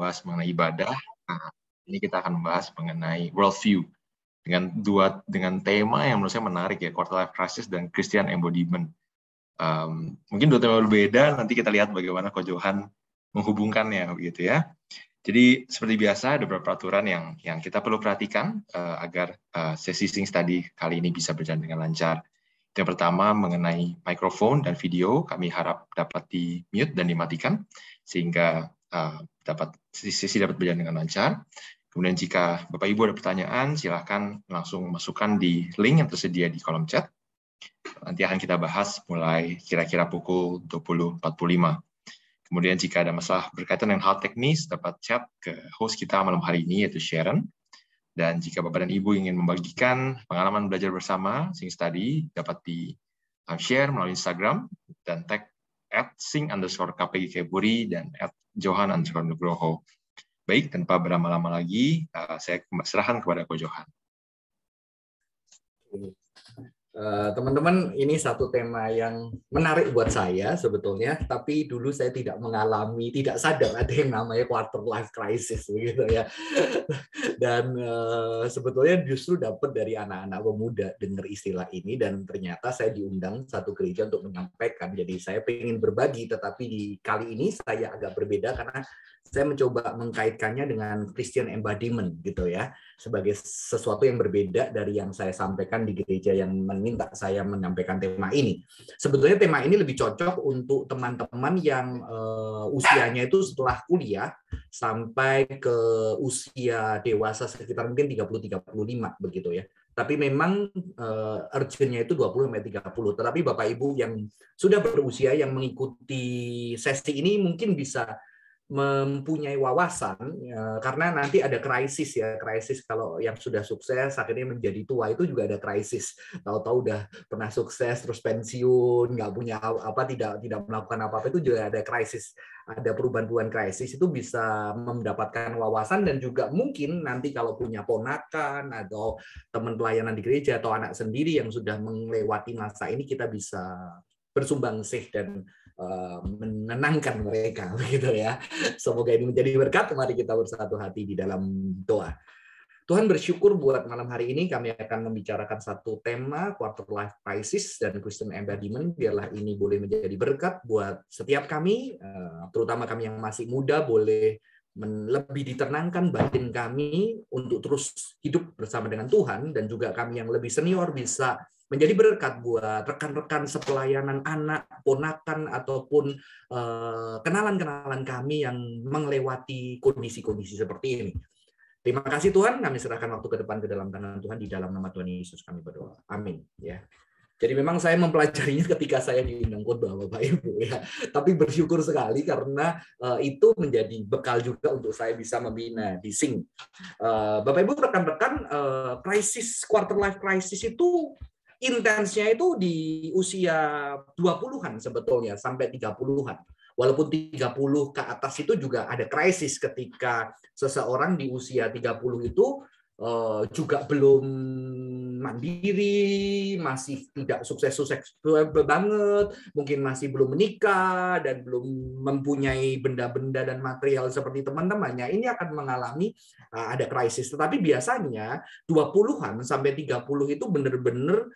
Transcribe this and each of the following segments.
membahas mengenai ibadah. Nah, ini kita akan membahas mengenai worldview dengan tema yang menurut saya menarik ya, quarter life crisis dan Christian embodiment. Mungkin dua tema berbeda, nanti kita lihat bagaimana Ko Johan menghubungkannya begitu ya. Jadi seperti biasa ada beberapa peraturan yang kita perlu perhatikan agar sesi Sing Study kali ini bisa berjalan dengan lancar. Yang pertama mengenai mikrofon dan video, kami harap dapat di-mute dan dimatikan sehingga sesi dapat berjalan dengan lancar. Kemudian jika Bapak Ibu ada pertanyaan, silakan langsung masukkan di link yang tersedia di kolom chat. Nanti akan kita bahas mulai kira-kira pukul 20.45. Kemudian jika ada masalah berkaitan dengan hal teknis, dapat chat ke host kita malam hari ini, yaitu Sharon. Dan jika Bapak dan Ibu ingin membagikan pengalaman belajar bersama Sing Study, dapat di-share melalui Instagram dan tag @sing_kpgkeburi dan @johan_nugroho. Baik, tanpa berlama-lama lagi, saya serahkan kepada Ko Johan. Teman-teman, ini satu tema yang menarik buat saya sebetulnya, tapi dulu saya tidak sadar ada yang namanya quarter life crisis begitu ya. Dan sebetulnya justru dapat dari anak-anak pemuda dengar istilah ini, dan ternyata saya diundang satu gereja untuk menyampaikan. Jadi saya ingin berbagi, tetapi di kali ini saya agak berbeda karena saya mencoba mengkaitkannya dengan Christian embodiment gitu ya, sebagai sesuatu yang berbeda dari yang saya sampaikan di gereja yang meminta saya menyampaikan tema ini. Sebetulnya tema ini lebih cocok untuk teman-teman yang usianya itu setelah kuliah sampai ke usia dewasa sekitar mungkin 30-35 begitu ya. Tapi memang urgent-nya itu 20-30. Tetapi Bapak Ibu yang sudah berusia yang mengikuti sesi ini mungkin bisa mempunyai wawasan karena nanti ada krisis ya, krisis kalau yang sudah sukses akhirnya menjadi tua itu juga ada krisis, tahu-tahu udah pernah sukses terus pensiun, nggak punya apa, tidak melakukan apa-apa, itu juga ada krisis, ada perubahan krisis. Itu bisa mendapatkan wawasan, dan juga mungkin nanti kalau punya ponakan atau teman pelayanan di gereja atau anak sendiri yang sudah melewati masa ini, kita bisa bersumbangsih dan menenangkan mereka begitu ya. Semoga ini menjadi berkat. Mari kita bersatu hati di dalam doa. Tuhan, bersyukur buat malam hari ini kami akan membicarakan satu tema quarter life crisis dan Christian embodiment. Biarlah ini boleh menjadi berkat buat setiap kami, terutama kami yang masih muda, boleh lebih ditenangkan batin kami untuk terus hidup bersama dengan Tuhan, dan juga kami yang lebih senior bisa menjadi berkat buat rekan-rekan sepelayanan anak, ponakan, ataupun kenalan-kenalan kami yang melewati kondisi-kondisi seperti ini. Terima kasih Tuhan, kami serahkan waktu ke depan ke dalam tangan Tuhan, di dalam nama Tuhan Yesus kami berdoa. Amin. Ya. Jadi memang saya mempelajarinya ketika saya diundang khotbah Bapak Ibu ya. Tapi bersyukur sekali karena itu menjadi bekal juga untuk saya bisa membina di Sing. Bapak Ibu, rekan-rekan, krisis quarter life crisis itu intensnya itu di usia 20-an sebetulnya sampai 30-an. Walaupun 30 ke atas itu juga ada krisis ketika seseorang di usia 30 itu juga belum mandiri, masih tidak sukses-sukses banget, mungkin masih belum menikah dan belum mempunyai benda-benda dan material seperti teman-temannya. Ini akan mengalami ada krisis. Tetapi biasanya 20-an sampai 30 itu benar-benar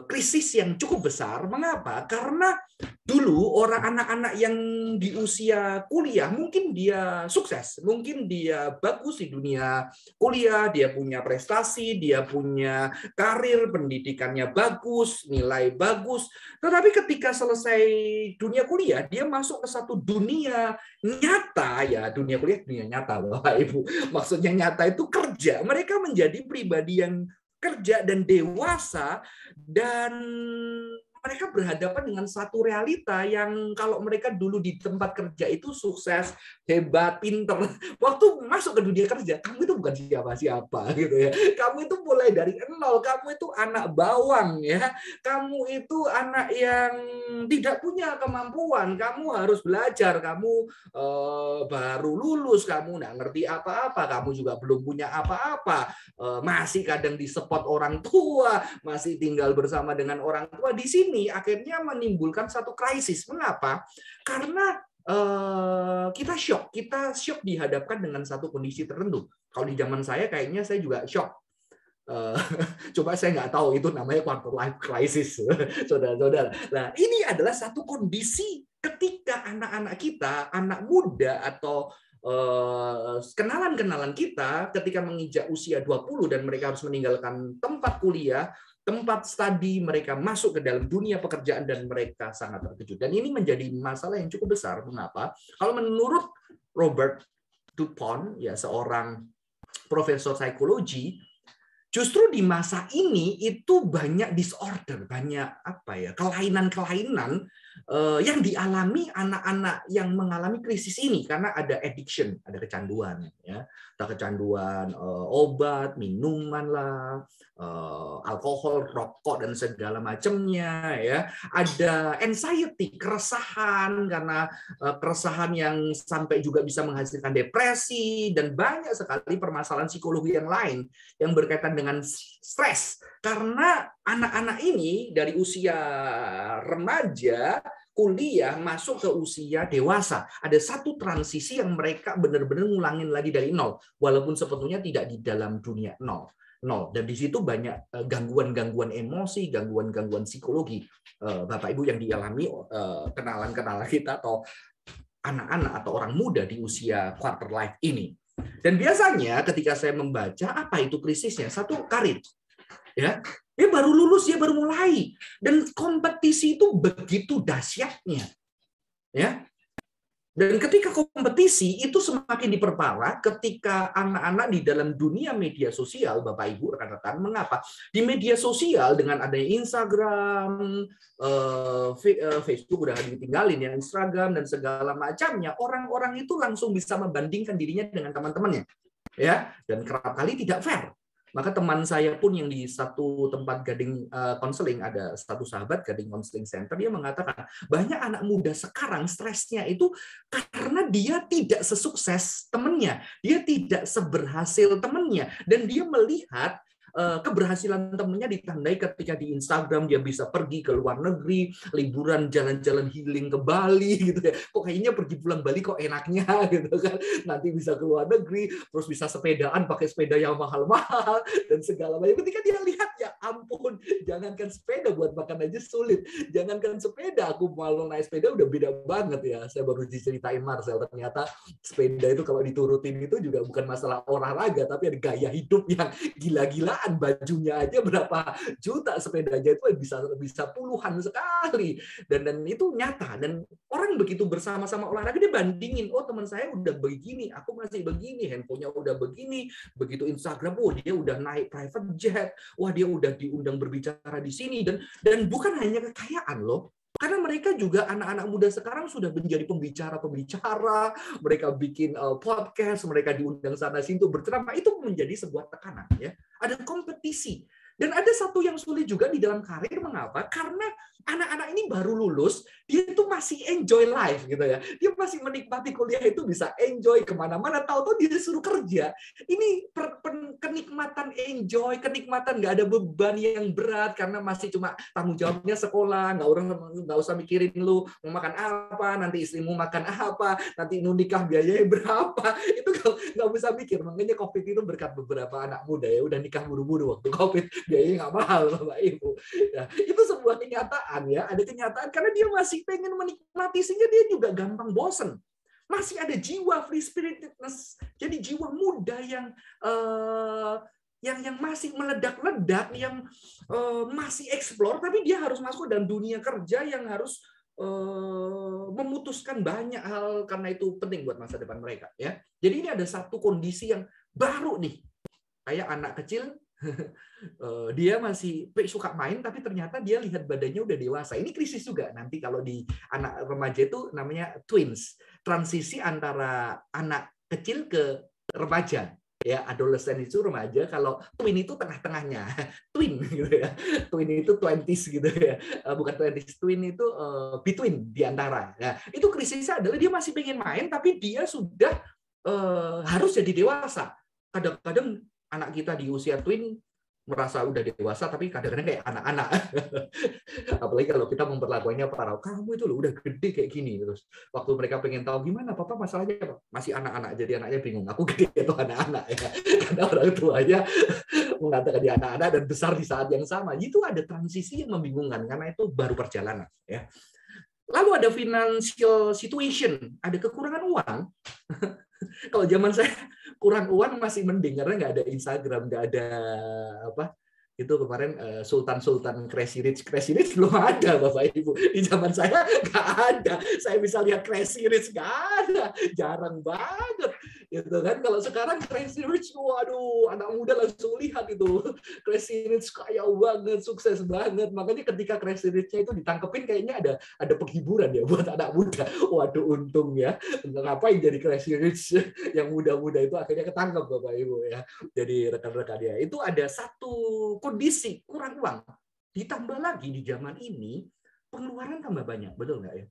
krisis yang cukup besar. Mengapa? Karena dulu orang anak-anak yang di usia kuliah mungkin dia sukses, mungkin dia bagus di dunia kuliah, dia punya prestasi, dia punya karir, pendidikannya bagus, nilai bagus. Tetapi ketika selesai dunia kuliah, dia masuk ke satu dunia nyata ya, dunia kuliah dunia nyata Bapak Ibu. Maksudnya nyata itu kerja. Mereka menjadi pribadi yang kerja dan dewasa, dan mereka berhadapan dengan satu realita yang kalau mereka dulu di tempat kerja itu sukses, hebat, pinter, waktu masuk ke dunia kerja, kamu itu bukan siapa-siapa gitu ya. Kamu itu mulai dari nol, kamu itu anak bawang ya. Kamu itu anak yang tidak punya kemampuan, kamu harus belajar, kamu baru lulus, kamu nggak ngerti apa-apa, kamu juga belum punya apa-apa, masih kadang disupport orang tua, masih tinggal bersama dengan orang tua. Di sini akhirnya menimbulkan satu krisis. Mengapa? Karena kita shock dihadapkan dengan satu kondisi tertentu. Kalau di zaman saya kayaknya saya juga shock. Coba saya nggak tahu itu namanya quarter life crisis, saudara-saudara. Nah, ini adalah satu kondisi ketika anak-anak kita, anak muda atau kenalan-kenalan kita ketika menginjak usia 20 dan mereka harus meninggalkan tempat kuliah, tempat studi, mereka masuk ke dalam dunia pekerjaan dan mereka sangat terkejut. Dan ini menjadi masalah yang cukup besar. Mengapa? Kalau menurut Robert Dupont, ya seorang profesor psikologi, justru di masa ini itu banyak disorder, banyak kelainan-kelainan yang dialami anak-anak yang mengalami krisis ini karena ada addiction, ada kecanduan, ya, ada kecanduan obat, minuman lah, alkohol, rokok dan segala macamnya, ya, ada anxiety, keresahan karena keresahan yang sampai juga bisa menghasilkan depresi dan banyak sekali permasalahan psikologi yang lain yang berkaitan dengan stres, karena anak-anak ini dari usia remaja, kuliah, masuk ke usia dewasa. Ada satu transisi yang mereka benar-benar ngulangin lagi dari nol, walaupun sebetulnya tidak di dalam dunia nol. Dan di situ banyak gangguan-gangguan emosi, gangguan-gangguan psikologi, Bapak Ibu, yang dialami kenalan-kenalan kita atau anak-anak atau orang muda di usia quarter life ini. Dan biasanya ketika saya membaca apa itu krisisnya, satu karir, ya, dia baru lulus, dia baru mulai, dan kompetisi itu begitu dahsyatnya, ya. Dan ketika kompetisi itu semakin diperparah ketika anak-anak di dalam dunia media sosial, Bapak Ibu, rekan-rekan. Mengapa? Di media sosial dengan adanya Instagram, Facebook udah ditinggalin ya, Instagram dan segala macamnya, orang-orang itu langsung bisa membandingkan dirinya dengan teman-temannya, ya, dan kerap kali tidak fair. Maka teman saya pun yang di satu tempat Gading Counseling, ada satu sahabat Gading Counseling Center, dia mengatakan banyak anak muda sekarang stresnya itu karena dia tidak sesukses temannya, dia tidak seberhasil temannya, dan dia melihat keberhasilan temennya ditandai ketika di Instagram dia bisa pergi ke luar negeri, liburan, jalan-jalan healing ke Bali gitu ya. Kok kayaknya pergi pulang Bali kok enaknya gitu kan. Nanti bisa ke luar negeri, terus bisa sepedaan pakai sepeda yang mahal-mahal dan segala macam. Ketika dia lihat, ya ampun, jangankan sepeda buat makan aja sulit. Jangankan sepeda, aku malu naik sepeda udah beda banget ya. Saya baru diceritain Marcel, ternyata sepeda itu kalau diturutin itu juga bukan masalah olahraga, tapi ada gaya hidup yang gila-gilaan. Bajunya aja berapa juta, sepedanya itu bisa puluhan sekali, dan itu nyata. Dan orang begitu bersama-sama olahraga dia bandingin, oh teman saya udah begini, aku masih begini, handphonenya udah begini, begitu Instagram, oh dia udah naik private jet, wah dia udah diundang berbicara di sini, dan bukan hanya kekayaan loh. Karena mereka juga anak-anak muda sekarang sudah menjadi pembicara, mereka bikin podcast, mereka diundang sana sini untuk berceramah, itu menjadi sebuah tekanan, ya. Ada kompetisi. Dan ada satu yang sulit juga di dalam karir, mengapa? Karena anak-anak ini baru lulus, dia itu masih enjoy life gitu ya. Dia masih menikmati kuliah itu, bisa enjoy kemana-mana, tahu-tahu dia disuruh kerja. Ini kenikmatan enjoy, kenikmatan nggak ada beban yang berat karena masih cuma tanggung jawabnya sekolah, nggak usah mikirin lu mau makan apa, nanti istrimu makan apa, nanti lu nikah biayanya berapa. Itu nggak bisa mikir. Makanya COVID itu berkat beberapa anak muda ya, udah nikah buru-buru waktu COVID, biayanya nggak mahal, Bapak Ibu. Ya, itu sebuah kenyataan ya, ada kenyataan karena dia masih pengen menikmati sehingga dia juga gampang bosen. Masih ada jiwa free spiritedness, jadi jiwa muda yang masih meledak-ledak, yang masih explore, tapi dia harus masuk dalam dunia kerja yang harus memutuskan banyak hal karena itu penting buat masa depan mereka. Ya, jadi ini ada satu kondisi yang baru nih, kayak anak kecil. Dia masih suka main, tapi ternyata dia lihat badannya udah dewasa. Ini krisis juga nanti kalau di anak remaja itu namanya twins, transisi antara anak kecil ke remaja. Ya, adolescent itu remaja, kalau twin itu tengah-tengahnya. Twin gitu ya. Twin itu 20s gitu ya. Bukan 20s, twin itu between, di antara. Nah, itu krisisnya adalah dia masih pengen main, tapi dia sudah harus jadi dewasa. Kadang-kadang anak kita di usia twin merasa udah dewasa tapi kadang-kadang kayak anak-anak. Apalagi kalau kita memperlakukannya para kamu itu loh udah gede kayak gini, terus waktu mereka pengen tahu gimana papa masalahnya apa? Masih anak-anak, jadi anaknya bingung aku gede atau anak-anak ya. Karena orang tuanya mengatakan dia anak-anak dan besar di saat yang sama. Itu ada transisi yang membingungkan karena itu baru perjalanan ya. Lalu ada financial situation, ada kekurangan uang. Kalau zaman saya kurang uang masih mending karena nggak ada Instagram, nggak ada apa itu kemarin Sultan Crazy Rich belum ada Bapak Ibu. Di zaman saya nggak ada. Saya bisa lihat Crazy Rich nggak ada, jarang banget. Gitu kan. Kalau sekarang Crazy Rich, waduh, anak muda langsung lihat itu Crazy Rich kaya banget, sukses banget. Makanya ketika Crazy Rich-nya itu ditangkepin kayaknya ada penghiburan ya buat anak muda. Waduh, untung ya. Ngapain jadi Crazy Rich yang muda-muda itu akhirnya ketangkep Bapak Ibu ya. Jadi rekan-rekan ya, itu ada satu kondisi kurang uang. Ditambah lagi di zaman ini pengeluaran tambah banyak, betul nggak ya?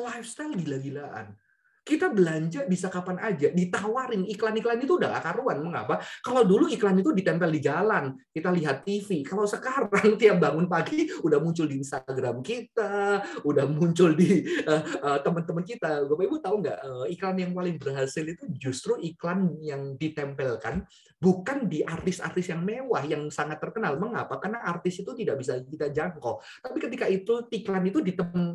Lifestyle gila-gilaan. Kita belanja bisa kapan aja, ditawarin iklan-iklan itu udah gak karuan. Mengapa? Kalau dulu iklan itu ditempel di jalan, kita lihat TV. Kalau sekarang tiap bangun pagi udah muncul di Instagram kita, udah muncul di teman-teman kita. Bapak Ibu tahu nggak iklan yang paling berhasil itu justru iklan yang ditempelkan bukan di artis-artis yang mewah yang sangat terkenal. Mengapa? Karena artis itu tidak bisa kita jangkau. Tapi ketika itu iklan itu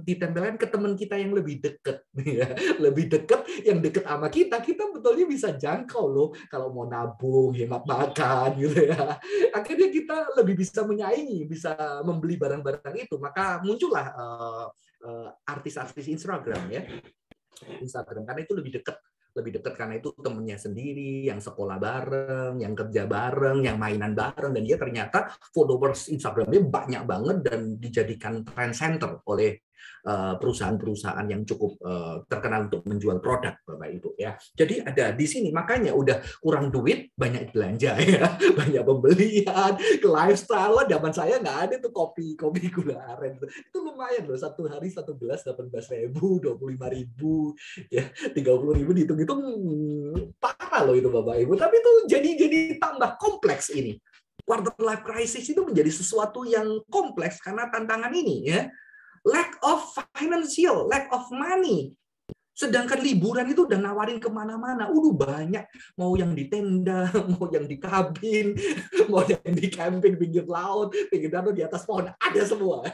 ditempelkan ke teman kita yang lebih dekat, ya, lebih dekat, yang dekat sama kita betulnya bisa jangkau loh. Kalau mau nabung, hemat makan, gitu ya. Akhirnya kita lebih bisa menyaingi, bisa membeli barang-barang itu. Maka muncullah artis-artis Instagram ya. Instagram karena itu lebih dekat karena itu temennya sendiri, yang sekolah bareng, yang kerja bareng, yang mainan bareng, dan dia ternyata followers Instagramnya banyak banget dan dijadikan trend center oleh perusahaan-perusahaan yang cukup terkenal untuk menjual produk, Bapak Ibu ya. Jadi ada di sini, makanya udah kurang duit banyak belanja ya, banyak pembelian, ke lifestyle. Zaman saya nggak ada tuh kopi gula aren itu lumayan loh, satu hari satu gelas 18.000, 25.000 ya, 30.000 dihitung-hitung parah loh itu Bapak Ibu. Tapi itu jadi tambah kompleks ini. Quarter life crisis itu menjadi sesuatu yang kompleks karena tantangan ini ya. Lack of financial, lack of money. Sedangkan liburan itu udah nawarin kemana-mana. Banyak. Mau yang di tenda, mau yang di kabin, mau yang di camping, pinggir laut, pinggir danau, di atas pohon. Ada semua.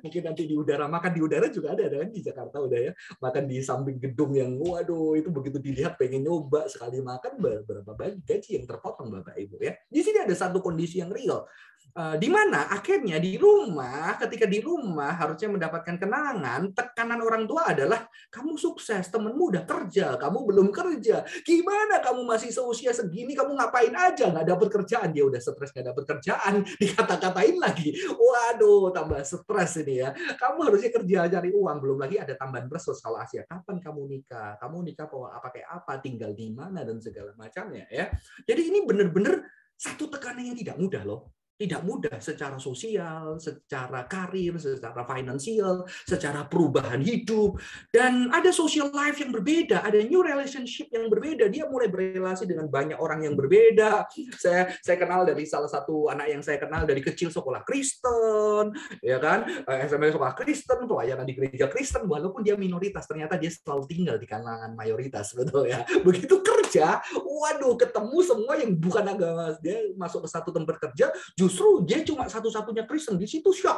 Mungkin nanti di udara, makan di udara juga ada kan di Jakarta udah ya. Makan di samping gedung yang, waduh, itu begitu dilihat pengen nyoba. Sekali makan berapa banyak gaji yang terpotong Bapak Ibu ya. Di sini ada satu kondisi yang real. Di mana akhirnya di rumah, ketika di rumah harusnya mendapatkan kenangan, tekanan orang tua adalah kamu sukses, temenmu udah kerja, kamu belum kerja. Gimana kamu masih seusia segini, kamu ngapain aja, nggak dapat kerjaan. Dia udah stres nggak dapat kerjaan, dikata-katain lagi. Waduh, tambah stres ini ya. Kamu harusnya kerja cari uang, belum lagi ada tambahan plus kalau Asia. Kapan kamu nikah? Kamu nikah pakai apa? Tinggal di mana dan segala macamnya ya. Jadi ini benar-benar satu tekanan yang tidak mudah loh. Tidak mudah secara sosial, secara karir, secara finansial, secara perubahan hidup. Dan ada social life yang berbeda, ada new relationship yang berbeda. Dia mulai berrelasi dengan banyak orang yang berbeda. Saya kenal dari salah satu anak yang saya kenal dari kecil sekolah Kristen, ya kan? SMA sekolah Kristen, pelayanan di gereja Kristen, walaupun dia minoritas, ternyata dia selalu tinggal di kalangan mayoritas, betul ya. Begitu kerja, waduh, ketemu semua yang bukan agama. Dia masuk ke satu tempat kerja, justru dia cuma satu-satunya Kristen. Di situ shock.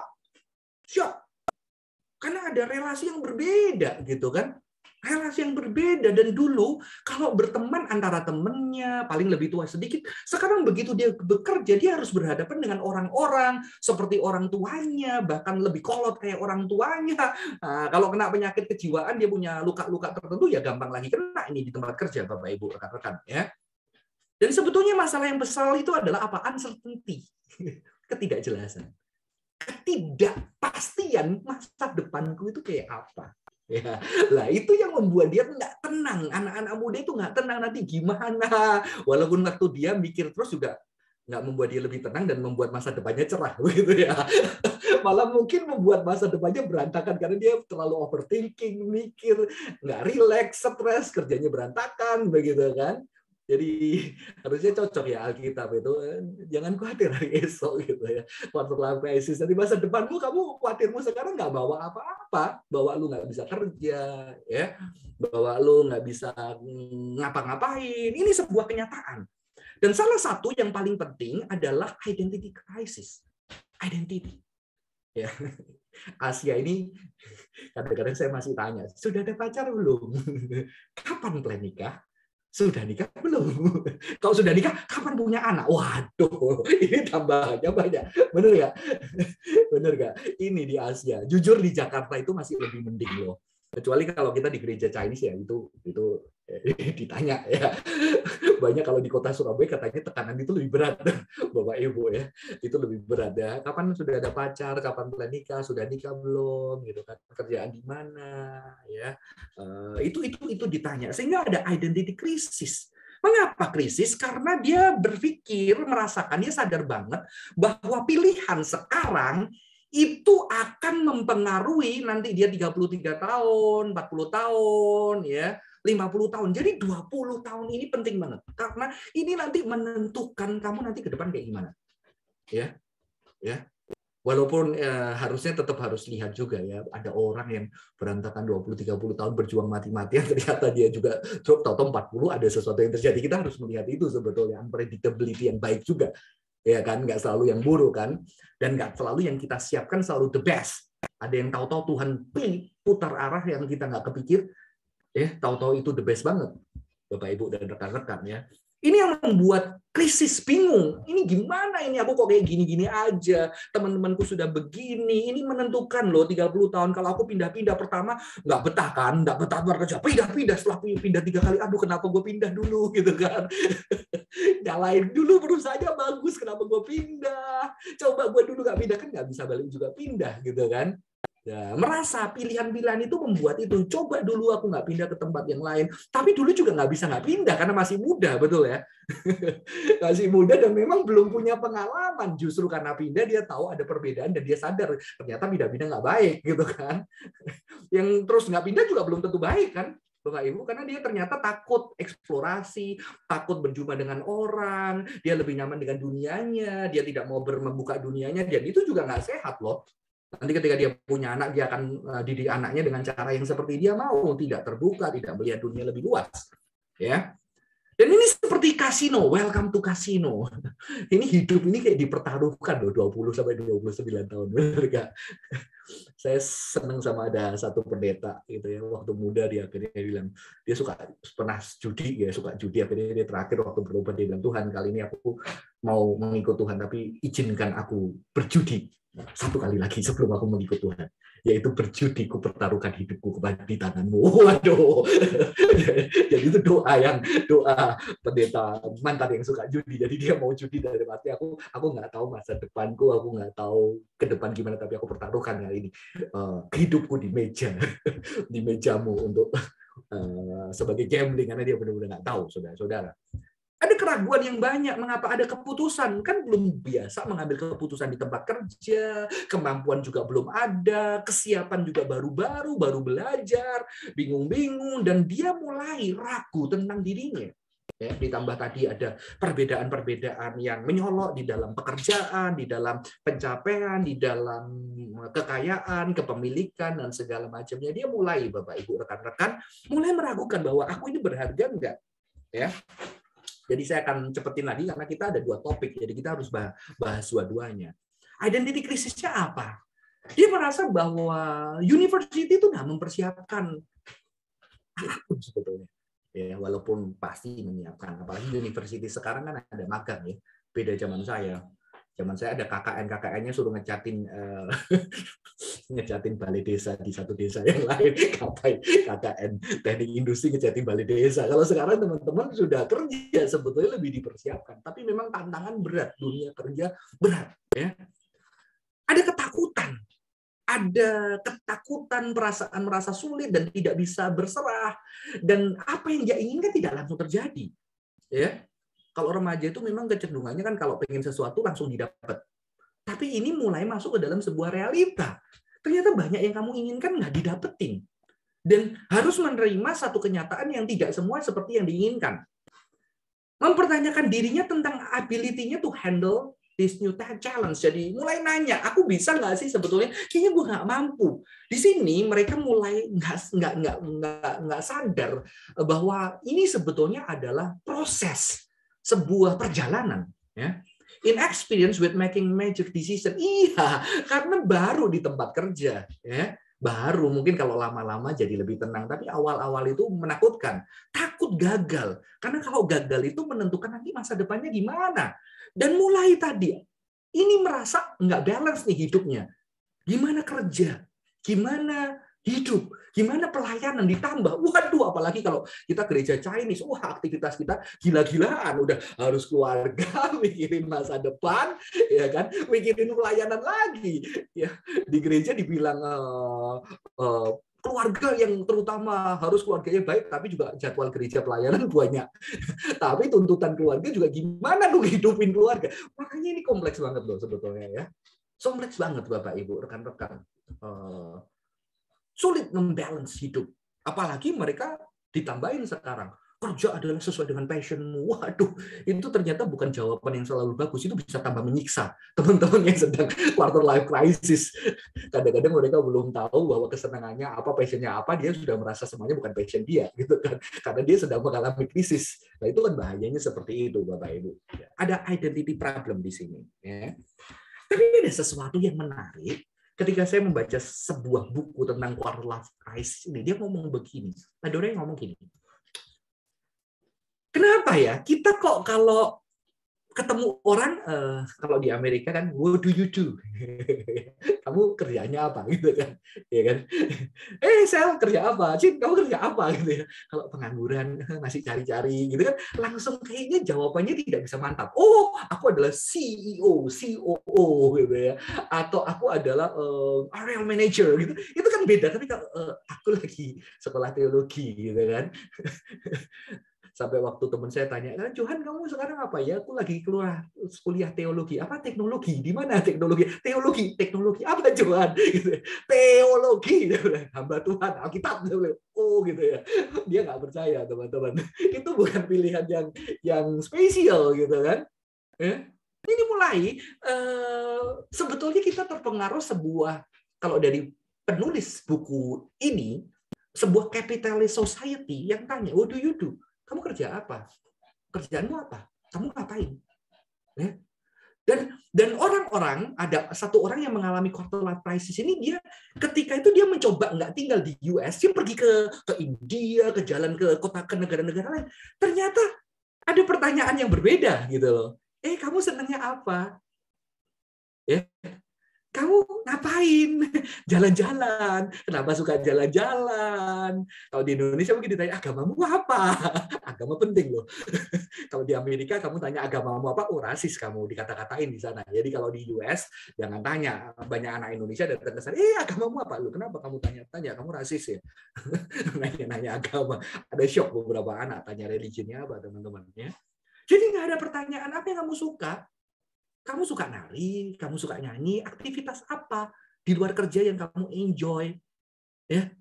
Karena ada relasi yang berbeda gitu kan. Relasi yang berbeda. Dan dulu kalau berteman antara temennya paling lebih tua sedikit, sekarang begitu dia bekerja dia harus berhadapan dengan orang-orang seperti orang tuanya, bahkan lebih kolot kayak orang tuanya. Nah, kalau kena penyakit kejiwaan, dia punya luka-luka tertentu, ya gampang lagi kena ini di tempat kerja Bapak Ibu rekan-rekan ya. Dan sebetulnya masalah yang besar itu adalah apa? Uncertainty. Ketidakjelasan. Ketidakpastian masa depanku itu kayak apa. Ya, lah itu yang membuat dia nggak tenang. Anak-anak muda itu nggak tenang nanti gimana. Walaupun waktu dia mikir terus juga nggak membuat dia lebih tenang dan membuat masa depannya cerah, begitu ya. Malah mungkin membuat masa depannya berantakan karena dia terlalu overthinking, mikir, nggak relax, stres, kerjanya berantakan, begitu kan. Jadi harusnya cocok ya Alkitab itu, jangan khawatir hari esok gitu ya, quarter life crisis. Di masa depanmu kamu khawatirmu sekarang nggak bawa apa-apa, bawa lu nggak bisa kerja, ya, bawa lu nggak bisa ngapa-ngapain. Ini sebuah kenyataan. Dan salah satu yang paling penting adalah identity crisis, identity. Ya, Asia ini kadang-kadang saya masih tanya, sudah ada pacar belum? Kapan plan nikah? Sudah nikah belum? Kalau sudah nikah, kapan punya anak? Waduh, ini tambahannya banyak. Bener nggak? Bener nggak? Ini di Asia. Jujur di Jakarta itu masih lebih mending loh. Kecuali kalau kita di gereja Chinese ya itu ditanya ya. Banyak kalau di kota Surabaya katanya tekanan itu lebih berat, Bapak Ibu ya. Itu lebih berat ya. Kapan sudah ada pacar? Kapan plan nikah? Sudah nikah belum? Gitu kan. Kerjaan di mana? Ya. Itu ditanya. Sehingga ada identity crisis. Mengapa krisis? Karena dia berpikir, merasakan, dia sadar banget bahwa pilihan sekarang itu akan mempengaruhi nanti dia 33 tahun, 40 tahun, ya, 50 tahun. Jadi 20 tahun ini penting banget. Karena ini nanti menentukan kamu nanti ke depan kayak gimana. Ya. Ya. Walaupun harusnya tetap harus lihat juga ya, ada orang yang berantakan 20-30 tahun berjuang mati-matian, ternyata dia juga drop, tahu-tahu 40 ada sesuatu yang terjadi. Kita harus melihat itu sebetulnya, unpredictability yang baik juga. Ya kan, nggak selalu yang buruk kan, dan nggak selalu yang kita siapkan selalu the best. Ada yang tahu-tahu Tuhan putar arah yang kita nggak kepikir, tahu-tahu itu the best banget, Bapak Ibu dan rekan-rekan ya. Ini yang membuat krisis, bingung. Ini gimana ini, aku kok kayak gini-gini aja. Teman-temanku sudah begini. Ini menentukan loh 30 tahun. Kalau aku pindah-pindah pertama, nggak betah kan? Nggak betah kerja. Pindah-pindah. Setelah pindah 3 kali, aduh kenapa gue pindah dulu gitu kan. Nyalain dulu perusahaannya bagus, kenapa gue pindah. Coba gue dulu nggak pindah, kan nggak bisa balik juga pindah gitu kan. Ya, merasa pilihan-pilihan itu membuat itu. Coba dulu aku nggak pindah ke tempat yang lain. Tapi dulu juga nggak bisa nggak pindah karena masih muda, betul ya? Masih muda dan memang belum punya pengalaman. Justru karena pindah dia tahu ada perbedaan dan dia sadar ternyata pindah-pindah nggak baik gitu kan. Yang terus nggak pindah juga belum tentu baik kan, Bapak Ibu, karena dia ternyata takut eksplorasi, takut berjumpa dengan orang, dia lebih nyaman dengan dunianya, dia tidak mau membuka dunianya, dan itu juga nggak sehat loh. Nanti ketika dia punya anak, dia akan didik anaknya dengan cara yang seperti dia mau, tidak terbuka, tidak melihat dunia lebih luas. Ya. Dan ini seperti kasino, welcome to kasino. Ini hidup ini kayak dipertaruhkan loh, 20 sampai 29 tahun. Benar gak? Saya senang sama ada satu pendeta gitu ya, waktu muda dia akhirnya bilang dia pernah judi ya, suka judi, akhirnya dia terakhir waktu berubah dia bilang, Tuhan kali ini aku mau mengikut Tuhan tapi izinkan aku berjudi satu kali lagi sebelum aku mengikut Tuhan, yaitu berjudi, ku pertaruhkan hidupku di tanganmu. Waduh. Jadi itu doa pendeta mantan yang suka judi. Jadi dia mau judi dari mati, aku nggak tahu masa depanku, aku nggak tahu ke depan gimana, tapi aku pertaruhkan kali ini hidupku di mejamu untuk sebagai gambling, karena dia benar-benar nggak tahu, saudara-saudara. Ada keraguan yang banyak, mengapa ada keputusan, kan belum biasa mengambil keputusan di tempat kerja, kemampuan juga belum ada, kesiapan juga baru belajar, bingung-bingung, dan dia mulai ragu tentang dirinya. Ya, ditambah tadi ada perbedaan-perbedaan yang menyolok di dalam pekerjaan, di dalam pencapaian, di dalam kekayaan, kepemilikan, dan segala macamnya. Dia mulai, Bapak Ibu, rekan-rekan, mulai meragukan bahwa aku ini berharga enggak? Ya. Jadi saya akan cepetin lagi karena kita ada 2 topik, jadi kita harus bahas dua-duanya. Identity krisisnya apa? Dia merasa bahwa university itu nggak mempersiapkan apapun sebetulnya. Ya, walaupun pasti menyiapkan, apalagi university sekarang kan ada magang ya. Beda zaman saya. Zaman saya ada KKN-nya suruh ngecatin balai desa di satu desa yang lain. KKN teknik industri ngecatin balai desa. Kalau sekarang teman-teman sudah kerja, sebetulnya lebih dipersiapkan. Tapi memang tantangan berat, dunia kerja berat. Ya. Ada ketakutan. Ada ketakutan, perasaan merasa sulit dan tidak bisa berserah. Dan apa yang dia inginkan tidak langsung terjadi. Ya. Kalau remaja itu memang kecenderungannya kan kalau pengen sesuatu langsung didapat. Tapi ini mulai masuk ke dalam sebuah realita. Ternyata banyak yang kamu inginkan nggak didapetin. Dan harus menerima satu kenyataan yang tidak semua seperti yang diinginkan. mempertanyakan dirinya tentang ability-nya to handle this new challenge. Jadi mulai nanya, aku bisa nggak sih sebetulnya? Kayaknya gue nggak mampu. Di sini mereka mulai nggak sadar bahwa ini sebetulnya adalah proses sebuah perjalanan. Ya. Inexperience with making major decision. Iya, karena baru di tempat kerja. Ya. Baru mungkin kalau lama-lama jadi lebih tenang, tapi awal-awal itu menakutkan, takut gagal, karena kalau gagal itu menentukan nanti masa depannya gimana. Dan mulai tadi ini merasa nggak balance nih hidupnya, gimana kerja, gimana hidup, gimana pelayanan ditambah. Waduh, apalagi kalau kita gereja Chinese, wah aktivitas kita gila-gilaan, udah harus keluarga, mikirin masa depan, ya kan, mikirin pelayanan lagi. Ya, di gereja dibilang keluarga yang terutama harus keluarganya baik, tapi juga jadwal gereja pelayanan banyak. Tapi tuntutan keluarga juga gimana tuh hidupin keluarga. Makanya ini kompleks banget loh sebetulnya ya. Kompleks banget Bapak Ibu, rekan-rekan. Sulit membalance hidup. Apalagi mereka ditambahin sekarang. Kerja adalah sesuai dengan passionmu. Waduh, itu ternyata bukan jawaban yang selalu bagus. Itu bisa tambah menyiksa teman-teman yang sedang quarter life crisis. Kadang-kadang mereka belum tahu bahwa kesenangannya apa, passionnya apa, dia sudah merasa semuanya bukan passion dia, gitu kan? Karena dia sedang mengalami krisis. Nah, itu kan bahayanya seperti itu, Bapak Ibu. Ada identity problem di sini. Ya. Tapi ada sesuatu yang menarik. Ketika saya membaca sebuah buku tentang quarter life crisis ini, dia ngomong begini. Ada orang yang ngomong gini. Kenapa ya? Kita kok kalau ketemu orang, kalau di Amerika kan, what do you do? Kamu kerjanya apa? Gitu kan? Ya kan? Sel kerja apa? Cin, kamu kerja apa? Gitu ya. Kalau pengangguran, masih cari-cari, gitu kan? Langsung kayaknya jawabannya tidak bisa mantap. Oh, aku adalah CEO, COO, gitu ya. Atau aku adalah area manager, gitu. Itu kan beda. Tapi kalau aku lagi sekolah teologi, gitu kan? Sampai waktu teman saya tanya, Johan kamu sekarang apa ya? Aku lagi keluar kuliah teologi. Apa teknologi? Di mana teknologi? Teknologi apa Johan? Gitu. Teologi, hamba Tuhan, Alkitab. Oh gitu ya. Dia nggak percaya teman-teman. Itu bukan pilihan yang spesial gitu kan? Ini mulai sebetulnya kita terpengaruh sebuah, kalau dari penulis buku ini, sebuah capitalist society yang tanya, what do you do? Kamu kerja apa? Kerjaanmu apa? Kamu ngapain? Ya. Dan orang-orang, ada satu orang yang mengalami quarter life crisis ini, dia ketika itu dia mencoba nggak tinggal di US, dia pergi ke India, ke jalan ke kota, ke negara-negara lain. Ternyata ada pertanyaan yang berbeda gitu loh. Kamu senangnya apa? Ya. Kamu ngapain? Jalan-jalan. Kenapa suka jalan-jalan? Kalau di Indonesia mungkin ditanya, agamamu apa? Agama penting loh. Kalau di Amerika kamu tanya agamamu apa? Oh, rasis kamu, dikata-katain di sana. Jadi kalau di US, jangan tanya. Banyak anak Indonesia datang ke sana, agamamu apa? Lu kenapa kamu tanya? Kamu rasis ya? Nanya agama. Ada shock beberapa anak, tanya religinya apa, teman-teman. Ya. Jadi nggak ada pertanyaan apa yang kamu suka. Kamu suka nari, kamu suka nyanyi, aktivitas apa di luar kerja yang kamu enjoy? Ya.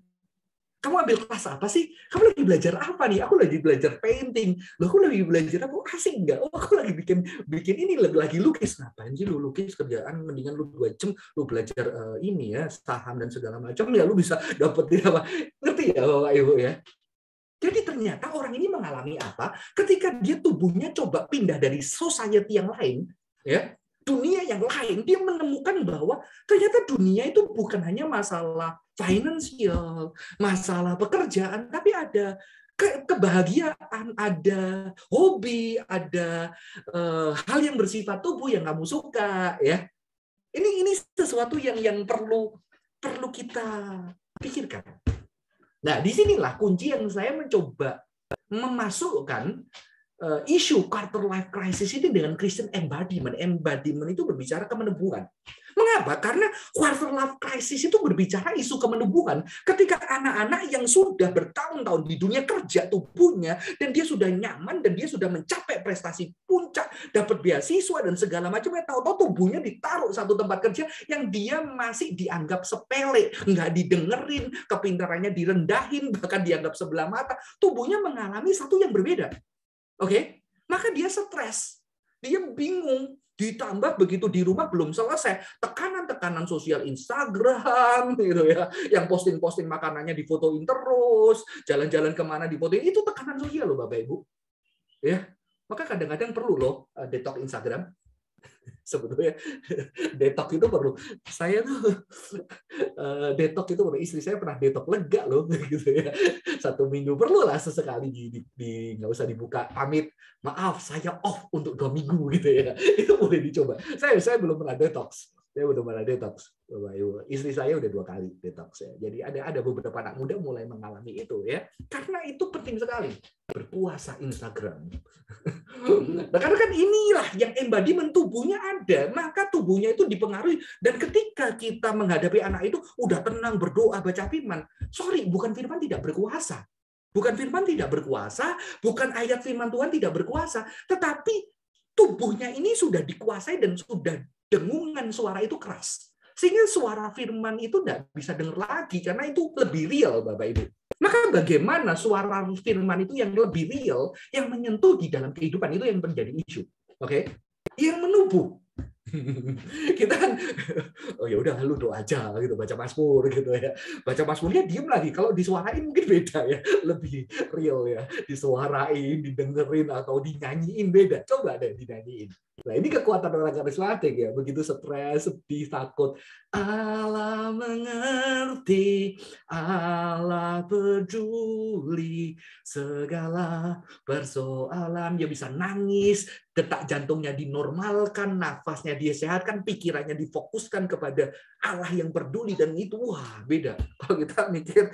Kamu ambil kelas apa sih? Kamu lagi belajar apa nih? Aku lagi belajar painting. Loh, aku lagi belajar apa? Asik enggak? Oh, aku lagi bikin ini, lagi lukis. Ngapain sih lu lukis? Kerjaan mendingan lu 2 jam lu belajar ini ya, saham dan segala macam ya, lu bisa dapetin apa? Ngerti ya Bapak Ibu ya? Jadi ternyata orang ini mengalami apa? Ketika dia tubuhnya coba pindah dari society yang lain, ya, dunia yang lain, dia menemukan bahwa ternyata dunia itu bukan hanya masalah finansial, masalah pekerjaan, tapi ada kebahagiaan, ada hobi, ada hal yang bersifat tubuh yang kamu suka, ya. Ini sesuatu yang perlu kita pikirkan. Nah, disinilah kunci yang saya mencoba memasukkan isu quarter life crisis ini dengan Christian embodiment. Embodiment itu berbicara kemenubuhan. Mengapa? Karena quarter life crisis itu berbicara isu kemenubuhan. Ketika anak-anak yang sudah bertahun-tahun di dunia kerja tubuhnya, dan dia sudah nyaman, dan dia sudah mencapai prestasi puncak, dapat beasiswa dan segala macamnya, tahu-tahu tubuhnya ditaruh satu tempat kerja yang dia masih dianggap sepele, nggak didengerin, kepintarannya direndahin, bahkan dianggap sebelah mata, tubuhnya mengalami satu yang berbeda. Oke, maka dia stres, dia bingung. Ditambah begitu di rumah belum selesai, tekanan-tekanan sosial Instagram, gitu ya, yang posting-posting makanannya difotoin terus, jalan-jalan kemana difotoin, itu tekanan sosial loh Bapak Ibu. Ya, maka kadang-kadang perlu loh detox Instagram. Sebetulnya detox itu perlu. Saya tuh detox itu perlu. Istri saya pernah detox lega loh, gitu ya. 1 minggu perlu lah sesekali nggak usah dibuka, pamit, maaf saya off untuk 2 minggu gitu ya. Itu boleh dicoba. Saya belum pernah detox. Saya udah malah detox, Bapak Ibu. Istri saya udah 2 kali detox ya. Jadi ada beberapa anak muda mulai mengalami itu ya. Karena itu penting sekali. Berpuasa Instagram. Nah, karena kan inilah yang embodiment tubuhnya ada, maka tubuhnya itu dipengaruhi. Dan ketika kita menghadapi anak itu udah tenang, berdoa, baca firman. Sorry, bukan firman tidak berkuasa. Bukan firman tidak berkuasa, bukan ayat firman Tuhan tidak berkuasa, tetapi tubuhnya ini sudah dikuasai dan sudah dengungan suara itu keras. Sehingga suara firman itu tidak bisa dengar lagi karena itu lebih real, Bapak Ibu. Maka bagaimana suara firman itu yang lebih real, yang menyentuh di dalam kehidupan itu yang menjadi isu. Oke? Yang menubuh. Kita kan ya udah lu doa aja gitu, baca Mazmur gitu ya. Baca Mazmurnya diem lagi. Kalau disuarain mungkin beda ya, lebih real ya. Disuarain, didengerin atau dinyanyiin beda. Coba deh dinyanyiin. Nah, ini kekuatan orang karismatik ya. Begitu stres, sedih, takut. Allah mengerti, Allah peduli segala persoalan. Dia bisa nangis, detak jantungnya dinormalkan, nafasnya dia sehatkan, pikirannya difokuskan kepada Allah yang peduli, dan itu wah beda. Kalau kita mikir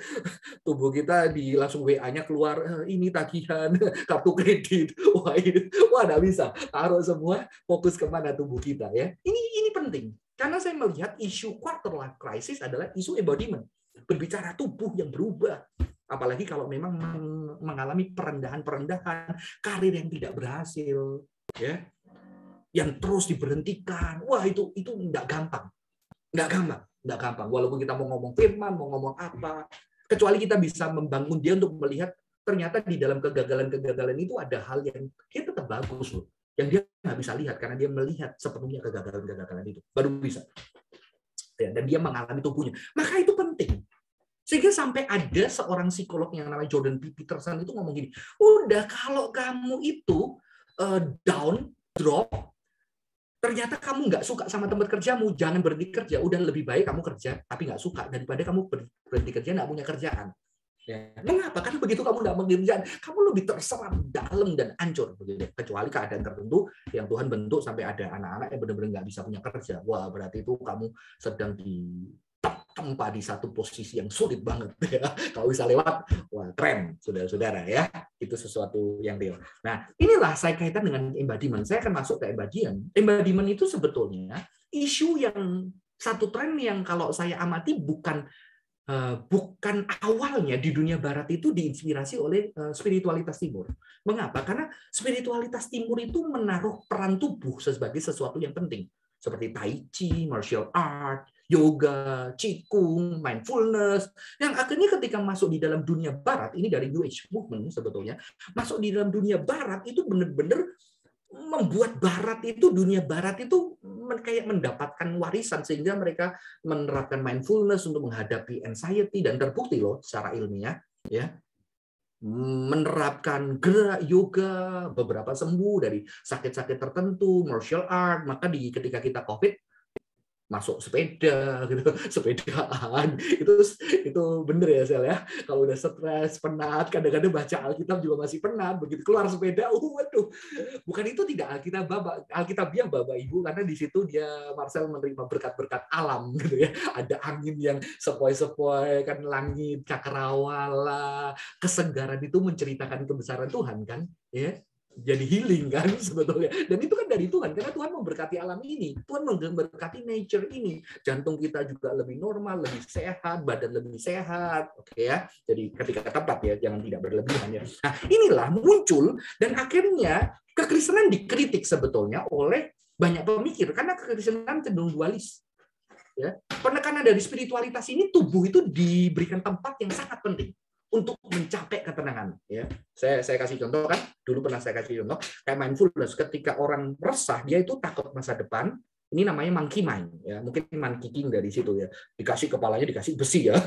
tubuh kita langsung WA-nya keluar, ini tagihan kartu kredit, wah nggak bisa, taruh semua, fokus kemana tubuh kita ya. Ini penting karena saya melihat isu quarter life crisis adalah isu embodiment, berbicara tubuh yang berubah. Apalagi kalau memang mengalami perendahan, karir yang tidak berhasil, ya, yang terus diberhentikan. Wah itu nggak gampang. Walaupun kita mau ngomong firman, mau ngomong apa, kecuali kita bisa membangun dia untuk melihat ternyata di dalam kegagalan itu ada hal yang dia tetap bagus loh, yang dia nggak bisa lihat karena dia melihat sepenuhnya kegagalan itu, baru bisa. Ya, dan dia mengalami tubuhnya. Maka itu penting. Sehingga sampai ada seorang psikolog yang namanya Jordan B. Peterson itu ngomong gini, udah kalau kamu itu down, drop, ternyata kamu nggak suka sama tempat kerjamu, jangan berhenti kerja. Udah lebih baik kamu kerja tapi nggak suka daripada kamu berhenti kerja nggak punya kerjaan. Ya. Mengapa? Karena begitu kamu nggak punya kerjaan, kamu lebih terserap dalam dan hancur. Kecuali keadaan tertentu yang Tuhan bentuk sampai ada anak-anak yang benar-benar nggak bisa punya kerja. Wah, berarti itu kamu sedang ditempa di satu posisi yang sulit banget. Ya. Kalau bisa lewat, wah keren, saudara-saudara ya. Itu sesuatu yang real. Nah, inilah saya kaitan dengan embodiment. Saya akan masuk ke embodiment. Embodiment itu sebetulnya isu yang satu tren yang kalau saya amati bukan awalnya di dunia barat itu diinspirasi oleh spiritualitas timur. Mengapa? Karena spiritualitas timur itu menaruh peran tubuh sebagai sesuatu yang penting. Seperti Tai Chi, martial art, yoga, qigong, mindfulness. Yang akhirnya ketika masuk di dalam dunia barat, ini dari New Age movement sebetulnya, masuk di dalam dunia barat itu benar-benar membuat dunia barat itu kayak mendapatkan warisan sehingga mereka menerapkan mindfulness untuk menghadapi anxiety, dan terbukti loh secara ilmiah ya, menerapkan gerak yoga, beberapa sembuh dari sakit-sakit tertentu, martial art. Maka ketika kita COVID masuk sepeda gitu, sepedaan itu bener ya Sel ya. Kalau udah stres, penat, kadang-kadang baca Alkitab juga masih penat, begitu keluar sepeda, waduh, bukan itu tidak Alkitabiah Bapak Ibu, karena di situ Marcel menerima berkat-berkat alam gitu ya. Ada angin yang sepoi-sepoi kan, langit cakrawala, kesegaran itu menceritakan kebesaran Tuhan kan, ya. Jadi healing kan sebetulnya, dan itu kan dari Tuhan karena Tuhan memberkati alam ini, Tuhan memberkati nature ini, jantung kita juga lebih normal, lebih sehat, badan lebih sehat, oke ya. Jadi ketika tepat ya, jangan tidak berlebihan ya. Nah inilah muncul, dan akhirnya kekristenan dikritik sebetulnya oleh banyak pemikir karena kekristenan cenderung dualis. Ya, penekanan dari spiritualitas ini tubuh itu diberikan tempat yang sangat penting. untuk mencapai ketenangan. Ya, saya kasih contoh kan, dulu pernah saya kasih contoh kayak mindfulness. Ketika orang resah, dia itu takut masa depan. Ini namanya monkey mind. Ya, mungkin monkey king dari situ ya. Dikasih kepalanya dikasih besi ya,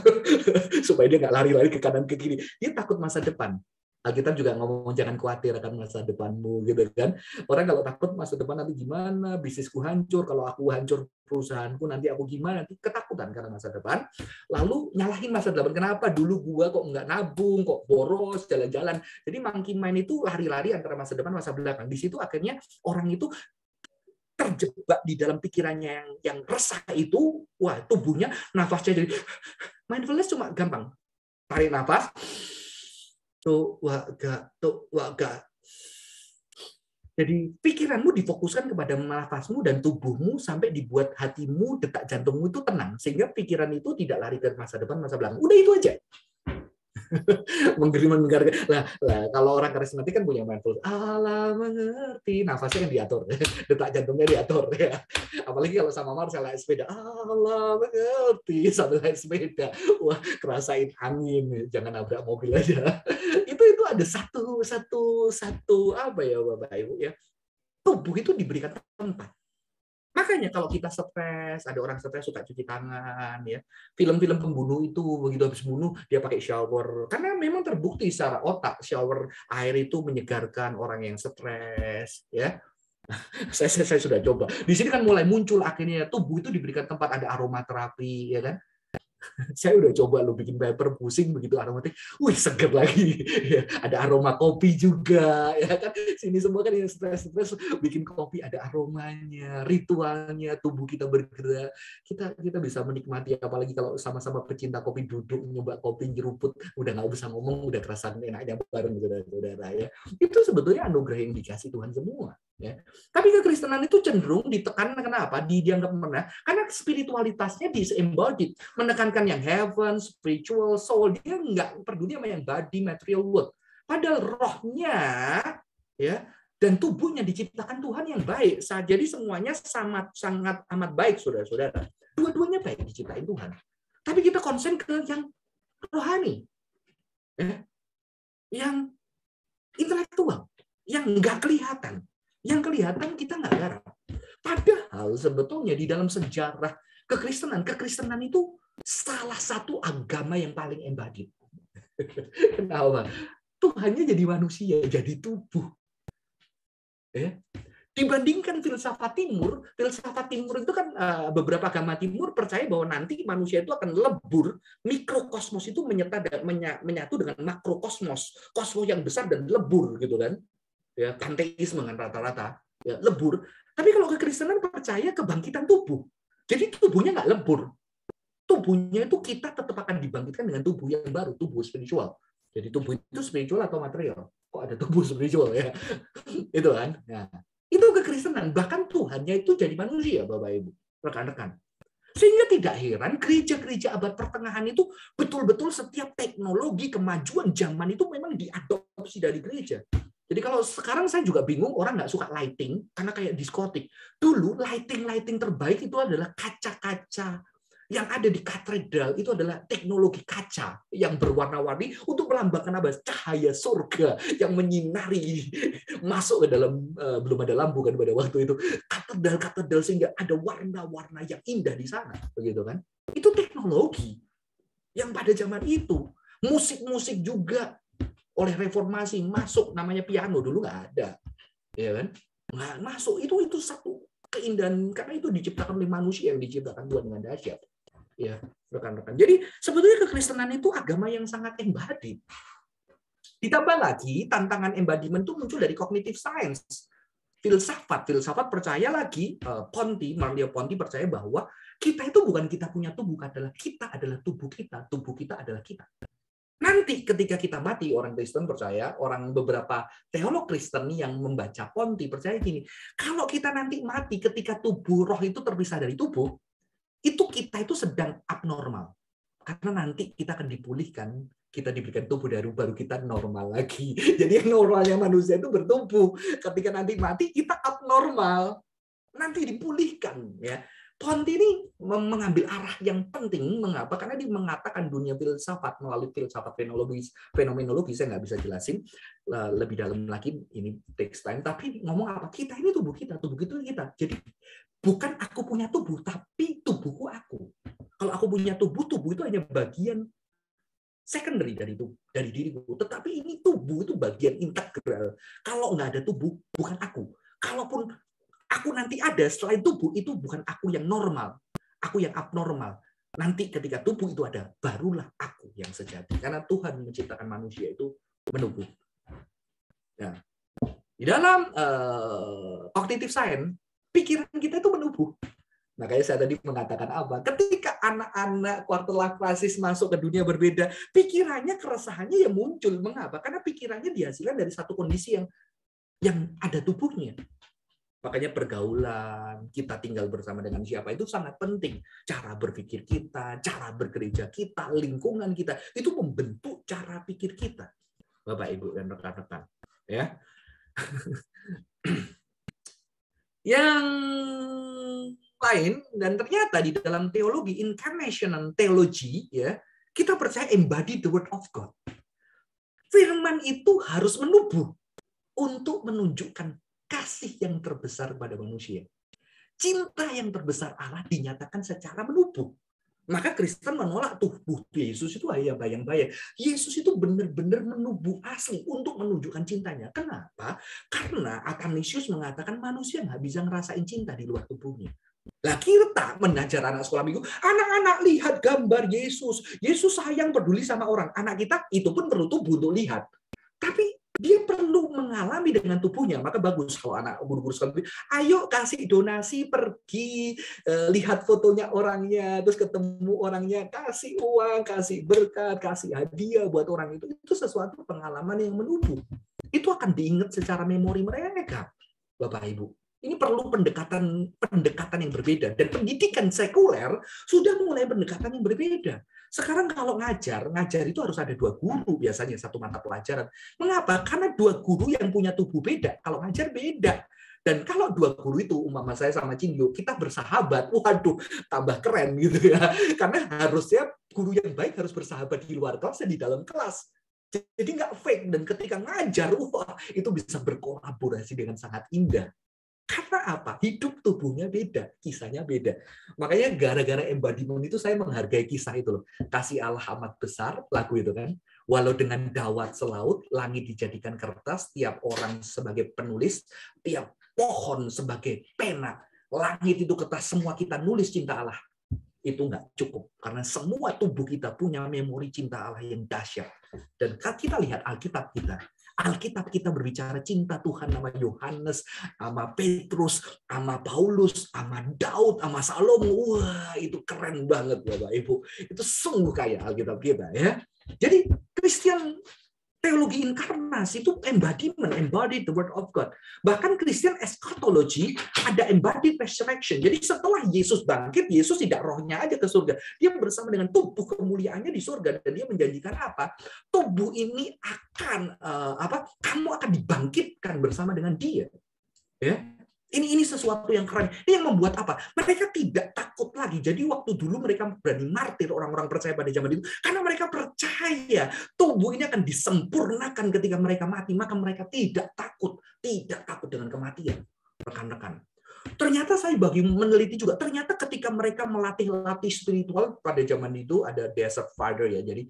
supaya dia nggak lari-lari ke kanan ke kiri. Dia takut masa depan. Alkitab juga ngomong jangan khawatir akan masa depanmu, gitu kan. Orang kalau takut masa depan nanti gimana, bisnisku hancur, kalau aku hancur perusahaanku nanti aku gimana, nanti ketakutan karena masa depan. Lalu nyalahin masa depan, kenapa dulu gua kok nggak nabung, kok boros, jalan-jalan. Jadi monkey mind itu lari-lari antara masa depan masa belakang. Di situ akhirnya orang itu terjebak di dalam pikirannya yang resah itu, wah tubuhnya, nafasnya jadi mindfulness cuma gampang. Tarik nafas, tuh waga. Jadi pikiranmu difokuskan kepada nafasmu dan tubuhmu sampai dibuat hatimu, detak jantungmu itu tenang sehingga pikiran itu tidak lari ke masa depan, masa belakang. Udah itu aja. Menggerim-menggerim. Lah, kalau orang karismatik kan punya mindfulness. Allah mengerti, nafasnya kan diatur, detak jantungnya diatur. Ya. Apalagi kalau sama Marcel naik sepeda, Allah mengerti sambil naik sepeda. Wah, kerasain angin, jangan nabrak mobil aja. Itu ada satu apa ya Bapak Ibu ya. Tubuh itu diberikan tempat. Makanya kalau kita stres, ada orang stres suka cuci tangan, ya. Film-film pembunuh itu begitu habis bunuh dia pakai shower, karena memang terbukti secara otak shower air itu menyegarkan orang yang stres, ya. Saya sudah coba. Di sini kan mulai muncul akhirnya tubuh itu diberikan tempat, ada aromaterapi, ya kan. Saya udah coba lo bikin paper pusing begitu aromatik, wih seger lagi. Ya, ada aroma kopi juga, ya kan. Sini semua kan yang stres bikin kopi ada aromanya, ritualnya, tubuh kita bergerak, kita bisa menikmati. Apalagi kalau sama-sama pecinta kopi duduk nyoba kopi nyeruput, udah nggak usah ngomong, udah kerasan enaknya bareng saudara-saudara ya. Itu sebetulnya anugerah yang dikasih Tuhan semua. Ya. Tapi kekristenan itu cenderung ditekan, kenapa? Dianggap menang karena spiritualitasnya disembodied, menekankan yang heaven, spiritual, soul. Dia nggak peduli sama yang body, material world. Padahal rohnya, ya, dan tubuhnya diciptakan Tuhan yang baik. Jadi semuanya sangat amat baik, saudara-saudara. Dua-duanya baik diciptain Tuhan. Tapi kita konsen ke yang rohani, ya, yang intelektual, yang nggak kelihatan. Yang kelihatan kita nggak garap. Padahal sebetulnya di dalam sejarah kekristenan itu salah satu agama yang paling embodied. Kenapa? Tuhannya jadi manusia, jadi tubuh. Ya. Dibandingkan filsafat timur itu kan beberapa agama timur percaya bahwa nanti manusia itu akan lebur, mikrokosmos itu menyatu dengan makrokosmos, kosmos yang besar dan lebur gitu kan. Ya, panteisme dengan rata-rata ya, lebur. Tapi kalau kekristenan percaya kebangkitan tubuh. Jadi tubuhnya nggak lebur. Tubuhnya itu kita tetap akan dibangkitkan dengan tubuh yang baru, tubuh spiritual. Jadi tubuh itu spiritual atau material? Kok ada tubuh spiritual ya? Itu kan. Nah, itu kekristenan. Bahkan Tuhannya itu jadi manusia, Bapak Ibu, rekan-rekan. Sehingga tidak heran gereja-gereja abad pertengahan itu betul-betul setiap teknologi kemajuan zaman itu memang diadopsi dari gereja. Jadi kalau sekarang saya juga bingung orang nggak suka lighting karena kayak diskotik. Dulu lighting terbaik itu adalah kaca-kaca yang ada di katedral, itu adalah teknologi kaca yang berwarna-warni untuk melambangkan apa? Cahaya surga yang menyinari masuk ke dalam, belum ada lampu kan pada waktu itu, katedral sehingga ada warna-warna yang indah di sana, begitu kan? Itu teknologi yang pada zaman itu. Musik-musik juga oleh reformasi masuk, namanya piano dulu nggak ada, ya kan? Nggak masuk, itu satu keindahan karena itu diciptakan oleh manusia yang diciptakan Tuhan dengan dahsyat, ya rekan-rekan. Jadi sebetulnya kekristenan itu agama yang sangat embodied. Ditambah lagi tantangan embodiment itu muncul dari cognitive science, filsafat percaya lagi, Mario Ponti percaya bahwa kita itu bukan kita punya tubuh, kita adalah tubuh kita adalah kita. Nanti ketika kita mati, orang Kristen percaya, beberapa teolog Kristen yang membaca Ponti percaya gini, kalau kita nanti mati ketika tubuh roh itu terpisah dari tubuh, itu kita itu sedang abnormal. Karena nanti kita akan dipulihkan, kita diberikan tubuh baru kita normal lagi. Jadi yang normalnya manusia itu bertumbuh. Ketika nanti mati, kita abnormal. Nanti dipulihkan, ya. Tonti ini mengambil arah yang penting. Mengapa? Karena dia mengatakan dunia filsafat melalui filsafat fenomenologi. Saya nggak bisa jelasin lebih dalam lagi, ini takes time. Tapi ngomong apa? Kita ini tubuh kita itu kita. Jadi bukan aku punya tubuh, tapi tubuhku aku. Kalau aku punya tubuh itu hanya bagian secondary dari diriku. Tetapi ini tubuh itu bagian integral. Kalau nggak ada tubuh, bukan aku. Kalaupun aku nanti ada selain tubuh, itu bukan aku yang normal. Aku yang abnormal. Nanti ketika tubuh itu ada, barulah aku yang sejati. Karena Tuhan menciptakan manusia itu menubuh. Nah, di dalam cognitive science, pikiran kita itu menubuh. Makanya saya tadi mengatakan apa? Ketika anak-anak quarter life crisis masuk ke dunia berbeda, pikirannya, keresahannya ya muncul. Mengapa? Karena pikirannya dihasilkan dari satu kondisi yang ada tubuhnya. Makanya pergaulan, kita tinggal bersama dengan siapa, itu sangat penting. Cara berpikir kita, cara bergereja kita, lingkungan kita, itu membentuk cara pikir kita. Bapak, Ibu, dan rekan-rekan. Ya. Yang lain, dan ternyata di dalam teologi incarnational theology, ya, kita percaya embody the word of God. Firman itu harus menubuh untuk menunjukkan kasih yang terbesar pada manusia. Cinta yang terbesar Allah dinyatakan secara menubuh. Maka Kristen menolak tubuh Yesus itu hanya bayang-bayang. Yesus itu benar-benar menubuh asli untuk menunjukkan cintanya. Kenapa? Karena Athanasius mengatakan manusia nggak bisa ngerasain cinta di luar tubuhnya. Lah kita mengajar anak sekolah minggu, anak-anak lihat gambar Yesus. Yesus sayang, peduli sama orang. Anak kita itu pun perlu tubuh untuk lihat. Tapi dia perlu mengalami dengan tubuhnya. Maka bagus kalau anak guru-guru sekolah, ayo kasih donasi, pergi lihat fotonya orangnya, terus ketemu orangnya, kasih uang, kasih berkat, kasih hadiah buat orang itu. Itu sesuatu pengalaman yang menubuh. Itu akan diingat secara memori mereka, Bapak Ibu. Ini perlu pendekatan yang berbeda. Dan pendidikan sekuler sudah mulai pendekatan yang berbeda. Sekarang kalau ngajar itu harus ada 2 guru biasanya satu mata pelajaran. Mengapa? Karena 2 guru yang punya tubuh beda. Kalau ngajar beda. Dan kalau 2 guru itu, umpama saya sama Cindio, kita bersahabat, waduh, tambah keren gitu ya. Karena harusnya guru yang baik harus bersahabat di luar kelas dan di dalam kelas. Jadi nggak fake. Dan ketika ngajar, wah, itu bisa berkolaborasi dengan sangat indah. Karena apa? Hidup tubuhnya beda, kisahnya beda. Makanya gara-gara embodiment itu saya menghargai kisah itu loh. Kasih Allah amat besar, lagu itu kan. Walau dengan dawat selaut, langit dijadikan kertas, tiap orang sebagai penulis, tiap pohon sebagai pena. Langit itu kertas, semua kita nulis cinta Allah. Itu nggak cukup. Karena semua tubuh kita punya memori cinta Allah yang dahsyat. Dan kita lihat Alkitab kita. Alkitab kita berbicara cinta Tuhan sama Yohanes, sama Petrus, sama Paulus, sama Daud, sama Salomo. Wah, itu keren banget Bapak Ibu. Itu sungguh kaya Alkitab kita ya. Jadi Kristen teologi inkarnasi itu embodied the word of God. Bahkan Christian eschatology ada embodied resurrection. Jadi setelah Yesus bangkit, Yesus tidak rohnya aja ke surga. Dia bersama dengan tubuh kemuliaannya di surga dan dia menjanjikan apa? Tubuh ini akan kamu akan dibangkitkan bersama dengan dia. Ya. Ini sesuatu yang keren. Ini yang membuat apa? Mereka tidak takut lagi. Jadi waktu dulu mereka berani martir orang-orang percaya pada zaman itu karena mereka percaya tubuh ini akan disempurnakan ketika mereka mati. Maka mereka tidak takut dengan kematian. Rekan-rekan. Ternyata saya bagi meneliti juga, ternyata ketika mereka melatih spiritual pada zaman itu ada desert father ya, jadi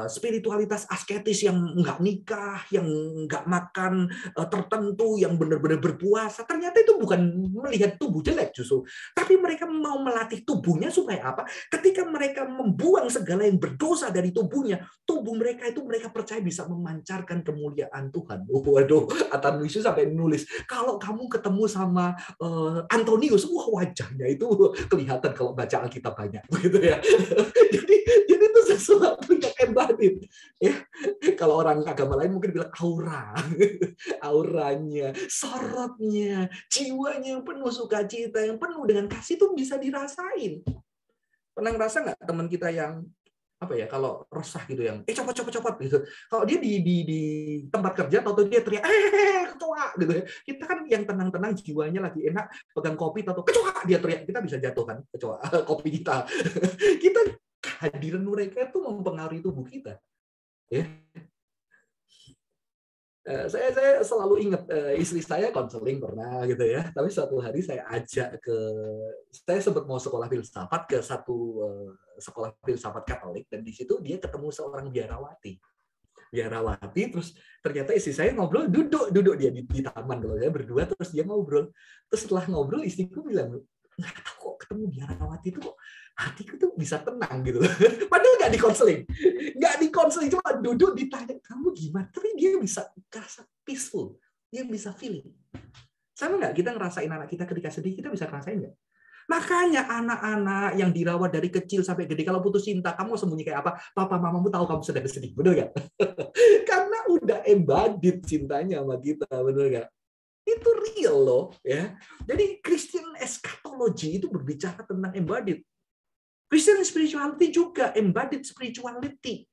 spiritualitas asketis yang nggak nikah, yang nggak makan tertentu, yang benar-benar berpuasa, ternyata itu bukan melihat tubuh jelek justru, tapi mereka mau melatih tubuhnya supaya apa? Ketika mereka membuang segala yang berdosa dari tubuhnya, tubuh mereka itu mereka percaya bisa memancarkan kemuliaan Tuhan. Waduh, Athanasius sampai nulis, kalau kamu ketemu sama Antonius, wah wajahnya itu kelihatan kalau baca Alkitab banyak, begitu ya. jadi itu sesuatu yang embodied. Ya, kalau orang agama lain mungkin bilang auranya, sorotnya, jiwanya yang penuh sukacita, yang penuh dengan kasih itu bisa dirasain. Pernah ngerasa nggak teman kita yang apa ya, kalau resah gitu yang copot gitu. Kalau dia di tempat kerja atau dia teriak kecoa gitu ya. Kita kan yang tenang-tenang jiwanya lagi enak pegang kopi atau kecoa dia teriak, kita bisa jatuh kan kecoa kopi kita. Kita kehadiran mereka itu mempengaruhi tubuh kita. Ya. Saya selalu ingat istri saya konseling pernah gitu ya, tapi suatu hari saya sempat mau sekolah filsafat ke satu sekolah filsafat Katolik, dan di situ dia ketemu seorang biarawati, terus ternyata istri saya ngobrol, duduk dia di taman kalau saya berdua, terus dia ngobrol, terus setelah ngobrol istriku bilang, nggak tahu kok ketemu biarawati itu kok hatiku tuh bisa tenang gitu. Padahal nggak dikonseling, cuma duduk ditanya kamu gimana, tapi dia bisa merasa peaceful, dia bisa feeling. Sama nggak kita ngerasain anak kita ketika sedih, kita bisa ngerasain nggak? Makanya anak-anak yang dirawat dari kecil sampai gede, kalau putus cinta, kamu sembunyi kayak apa? Papa mamamu tahu kamu sedang sedih, benar nggak? Karena udah embodied cintanya sama kita, benar nggak? Itu real loh, ya. Jadi Christian eschatology itu berbicara tentang embodied. Christian spirituality juga embodied spirituality.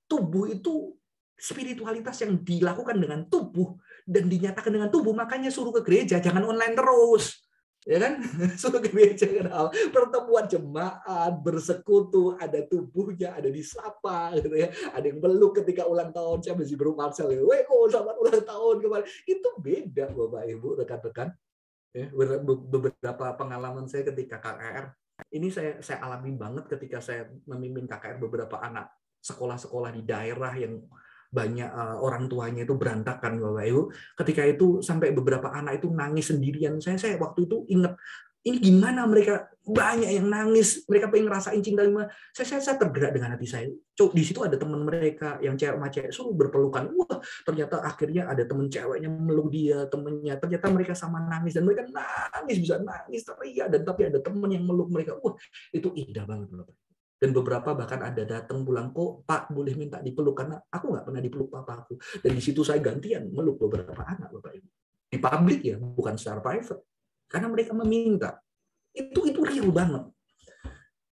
Tubuh itu spiritualitas yang dilakukan dengan tubuh dan dinyatakan dengan tubuh. Makanya suruh ke gereja, jangan online terus. Ya kan? Suruh ke gereja, pertemuan jemaat, bersekutu, ada tubuhnya, ada disapa gitu ya. Ada yang peluk ketika ulang tahun, saya masih baru Marcel ya. Weko, selamat ulang tahun kemarin. Itu beda Bapak Ibu, rekan-rekan. Ya, beberapa pengalaman saya ketika KKR, ini saya alami banget ketika saya memimpin KKR beberapa anak sekolah-sekolah di daerah yang banyak orang tuanya itu berantakan Bapak Ibu. Ketika itu sampai beberapa anak itu nangis sendirian. Saya waktu itu ingat, ini gimana mereka banyak yang nangis, mereka pengen ngerasain cinta. Saya tergerak dengan hati saya. Di situ ada teman mereka yang cewek sama cewek suruh berpelukan. Wah, ternyata akhirnya ada teman ceweknya meluk dia, temennya. Ternyata mereka sama nangis dan mereka nangis, bisa nangis teriak, dan tapi ada teman yang meluk mereka. Wah, itu indah banget Bapak. Dan beberapa bahkan ada datang pulang, kok Pak boleh minta dipeluk, karena aku nggak pernah dipeluk papaku. Dan di situ saya gantian meluk beberapa anak Bapak Ibu. Di publik ya, bukan secara private. Karena mereka meminta. Itu real banget.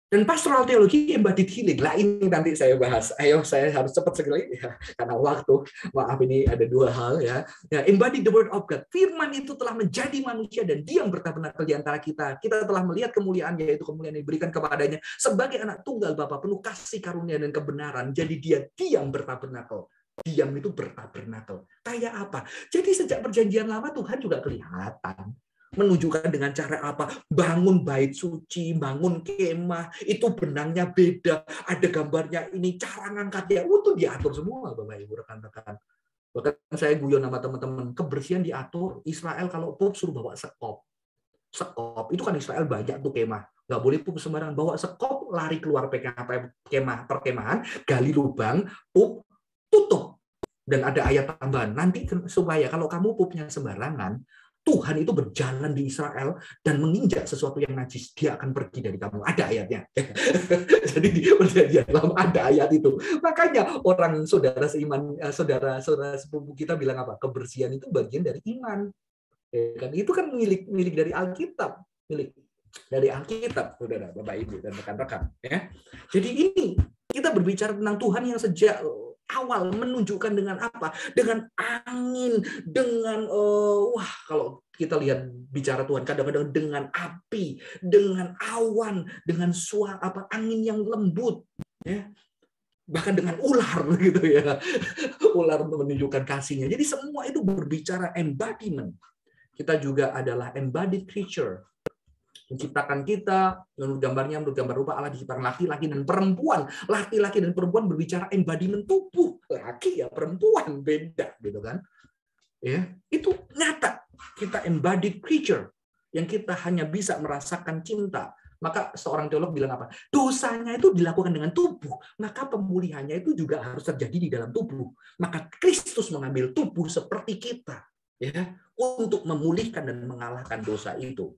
Dan pastoral teologi embodied healing. Lah ini nanti saya bahas. Ayo, saya harus cepat sekali ya, karena waktu. Maaf, ini ada dua hal ya. Embodied the word of God. Firman itu telah menjadi manusia dan diam bertabernakel di antara kita. Kita telah melihat kemuliaan, yaitu kemuliaan yang diberikan kepadanya sebagai anak tunggal Bapa, penuh kasih karunia dan kebenaran. Jadi dia diam bertabernakel. Diam itu bertabernakel. Kayak apa? Jadi sejak perjanjian lama Tuhan juga kelihatan. Menunjukkan dengan cara apa? Bangun bait suci, bangun kemah, itu benangnya beda, ada gambarnya ini, cara ngangkatnya, itu diatur semua Bapak Ibu rekan-rekan. Bahkan saya guyon sama teman-teman, kebersihan diatur. Israel kalau pup suruh bawa sekop. Sekop, itu kan Israel banyak tuh kemah. Nggak boleh pup sembarangan, bawa sekop, lari keluar kemah perkemahan, gali lubang, pup, tutup. Dan ada ayat tambahan, nanti supaya kalau kamu pupnya sembarangan, Tuhan itu berjalan di Israel dan menginjak sesuatu yang najis, dia akan pergi dari kamu. Ada ayatnya. Jadi di perjanjian lama ada ayat itu. Makanya orang saudara seiman, saudara sepupu kita bilang apa? Kebersihan itu bagian dari iman. Kan itu kan milik dari Alkitab, milik dari Alkitab, saudara, Bapak Ibu dan rekan-rekan. Ya. Jadi ini kita berbicara tentang Tuhan yang sejak awal menunjukkan dengan apa? Dengan angin, dengan wah, kalau kita lihat bicara Tuhan kadang-kadang dengan api, dengan awan, dengan angin yang lembut, ya. Bahkan dengan ular gitu ya. Ular menunjukkan kasihnya. Jadi semua itu berbicara embodiment. Kita juga adalah embodied creature. Menciptakan kita, menurut gambar rupa Allah diciptakan laki-laki dan perempuan. Laki-laki dan perempuan berbicara embodiment tubuh. Laki ya perempuan, beda gitu kan. Ya, itu nyata. Kita embodied creature yang kita hanya bisa merasakan cinta. Maka seorang teolog bilang apa? Dosanya itu dilakukan dengan tubuh, maka pemulihannya itu juga harus terjadi di dalam tubuh. Maka Kristus mengambil tubuh seperti kita, ya, untuk memulihkan dan mengalahkan dosa itu.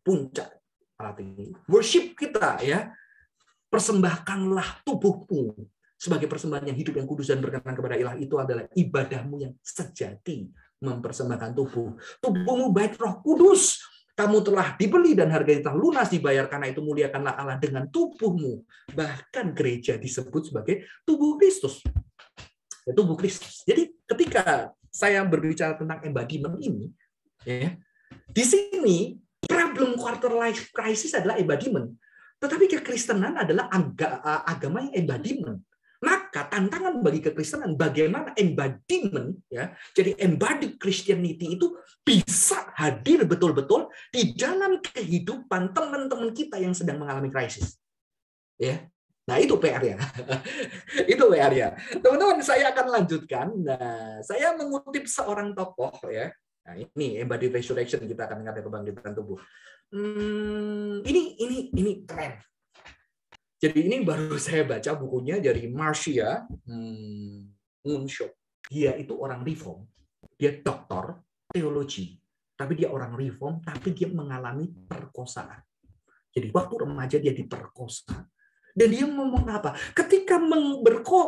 Puncak alat ini worship kita, ya, persembahkanlah tubuhmu sebagai persembahan yang hidup, yang kudus dan berkenan kepada Allah. Itu adalah ibadahmu yang sejati, mempersembahkan tubuhmu baik Roh Kudus Kamu telah dibeli dan harganya telah lunas dibayar, karena itu muliakanlah Allah dengan tubuhmu. Bahkan gereja disebut sebagai tubuh Kristus. Ya, tubuh Kristus. Jadi ketika saya berbicara tentang embodiment ini, ya, di sini problem quarter life crisis adalah embodiment. Tetapi kekristenan adalah agama yang embodiment. Maka tantangan bagi kekristenan bagaimana embodiment, ya, jadi embodied Christianity itu bisa hadir betul-betul di dalam kehidupan teman-teman kita yang sedang mengalami krisis. Ya. Nah, itu PR-nya. Itu PR-nya. Teman-teman, saya akan lanjutkan. Nah, saya mengutip seorang tokoh, ya. Nah, ini embodied resurrection, kita akan menghadapi kebangkitan tubuh. Ini keren. Jadi ini baru saya baca bukunya dari Marcia Moonshot. Dia itu orang reform. Dia doktor teologi. Tapi dia orang reform, tapi dia mengalami perkosaan. Jadi waktu remaja dia diperkosa. Dan dia ngomong apa? Ketika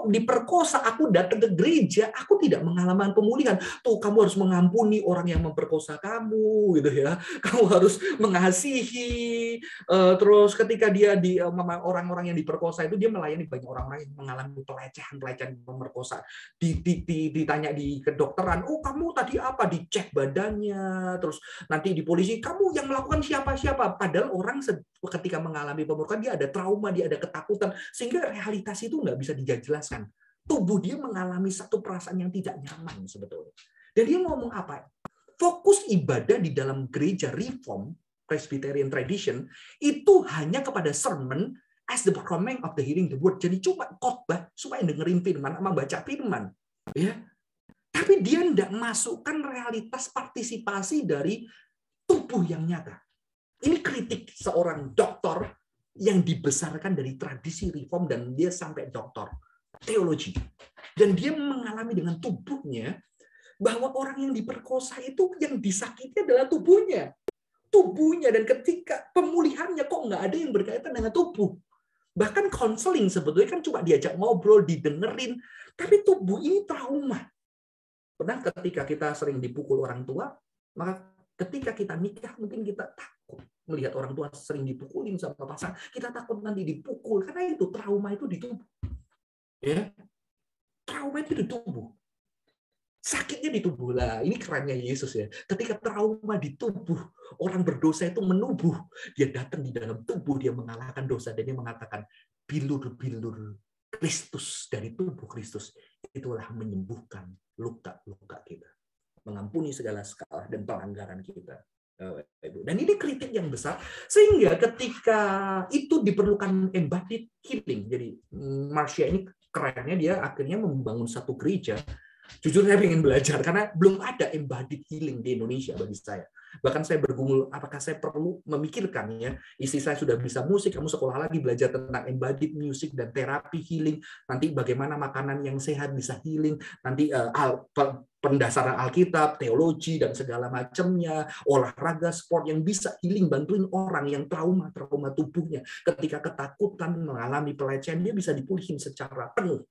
diperkosa, aku datang ke gereja, aku tidak mengalami pemulihan. Tuh, kamu harus mengampuni orang yang memperkosa kamu, gitu ya. Kamu harus mengasihi. Terus ketika dia orang-orang yang diperkosa itu, dia melayani banyak orang-orang yang mengalami pelecehan pemerkosaan. Ditanya di kedokteran, oh kamu tadi apa? Dicek badannya. Terus nanti di polisi, kamu yang melakukan siapa-siapa. Padahal orang ketika mengalami pemerkosaan, dia ada trauma, dia ada ketakutan, sehingga realitas itu nggak bisa dijelaskan. Tubuh dia mengalami satu perasaan yang tidak nyaman sebetulnya. Dan dia ngomong apa? Fokus ibadah di dalam gereja Reform, Presbyterian tradition, itu hanya kepada sermon as the proclaiming of the hearing the word. Jadi cuma khotbah supaya dengerin firman, membaca firman. Ya. Tapi dia tidak masukkan realitas partisipasi dari tubuh yang nyata. Ini kritik seorang doktor yang dibesarkan dari tradisi reform dan dia sampai doktor teologi. Dan dia mengalami dengan tubuhnya bahwa orang yang diperkosa itu yang disakiti adalah tubuhnya. Tubuhnya, dan ketika pemulihannya kok nggak ada yang berkaitan dengan tubuh. Bahkan konseling sebetulnya kan cuma diajak ngobrol, didengerin. Tapi tubuh ini trauma. Pernah ketika kita sering dipukul orang tua, maka ketika kita nikah mungkin kita takut melihat orang tua sering dipukulin sama pasangan, kita takut nanti dipukul karena itu trauma itu di tubuh. Ya. Trauma itu di tubuh. Sakitnya di tubuh lah. Ini kerennya Yesus ya. Ketika trauma di tubuh, orang berdosa itu menubuh, dia datang di dalam tubuh, dia mengalahkan dosa dan dia mengatakan bilur-bilur Kristus dari tubuh Kristus itulah menyembuhkan luka-luka kita. Mengampuni segala skala dan pelanggaran kita. Dan ini kritik yang besar, sehingga ketika itu diperlukan embodied healing. Jadi Marcia ini kerennya dia akhirnya membangun satu gereja. Jujur saya ingin belajar karena belum ada embodied healing di Indonesia bagi saya. Bahkan saya bergumul, apakah saya perlu memikirkan ya, istri saya sudah bisa musik, kamu sekolah lagi belajar tentang embodied music dan terapi healing, nanti bagaimana makanan yang sehat bisa healing, nanti pendasaran Alkitab, teologi dan segala macamnya, olahraga, sport yang bisa healing, bantuin orang yang trauma tubuhnya, ketika ketakutan mengalami pelecehan dia bisa dipulihin secara penuh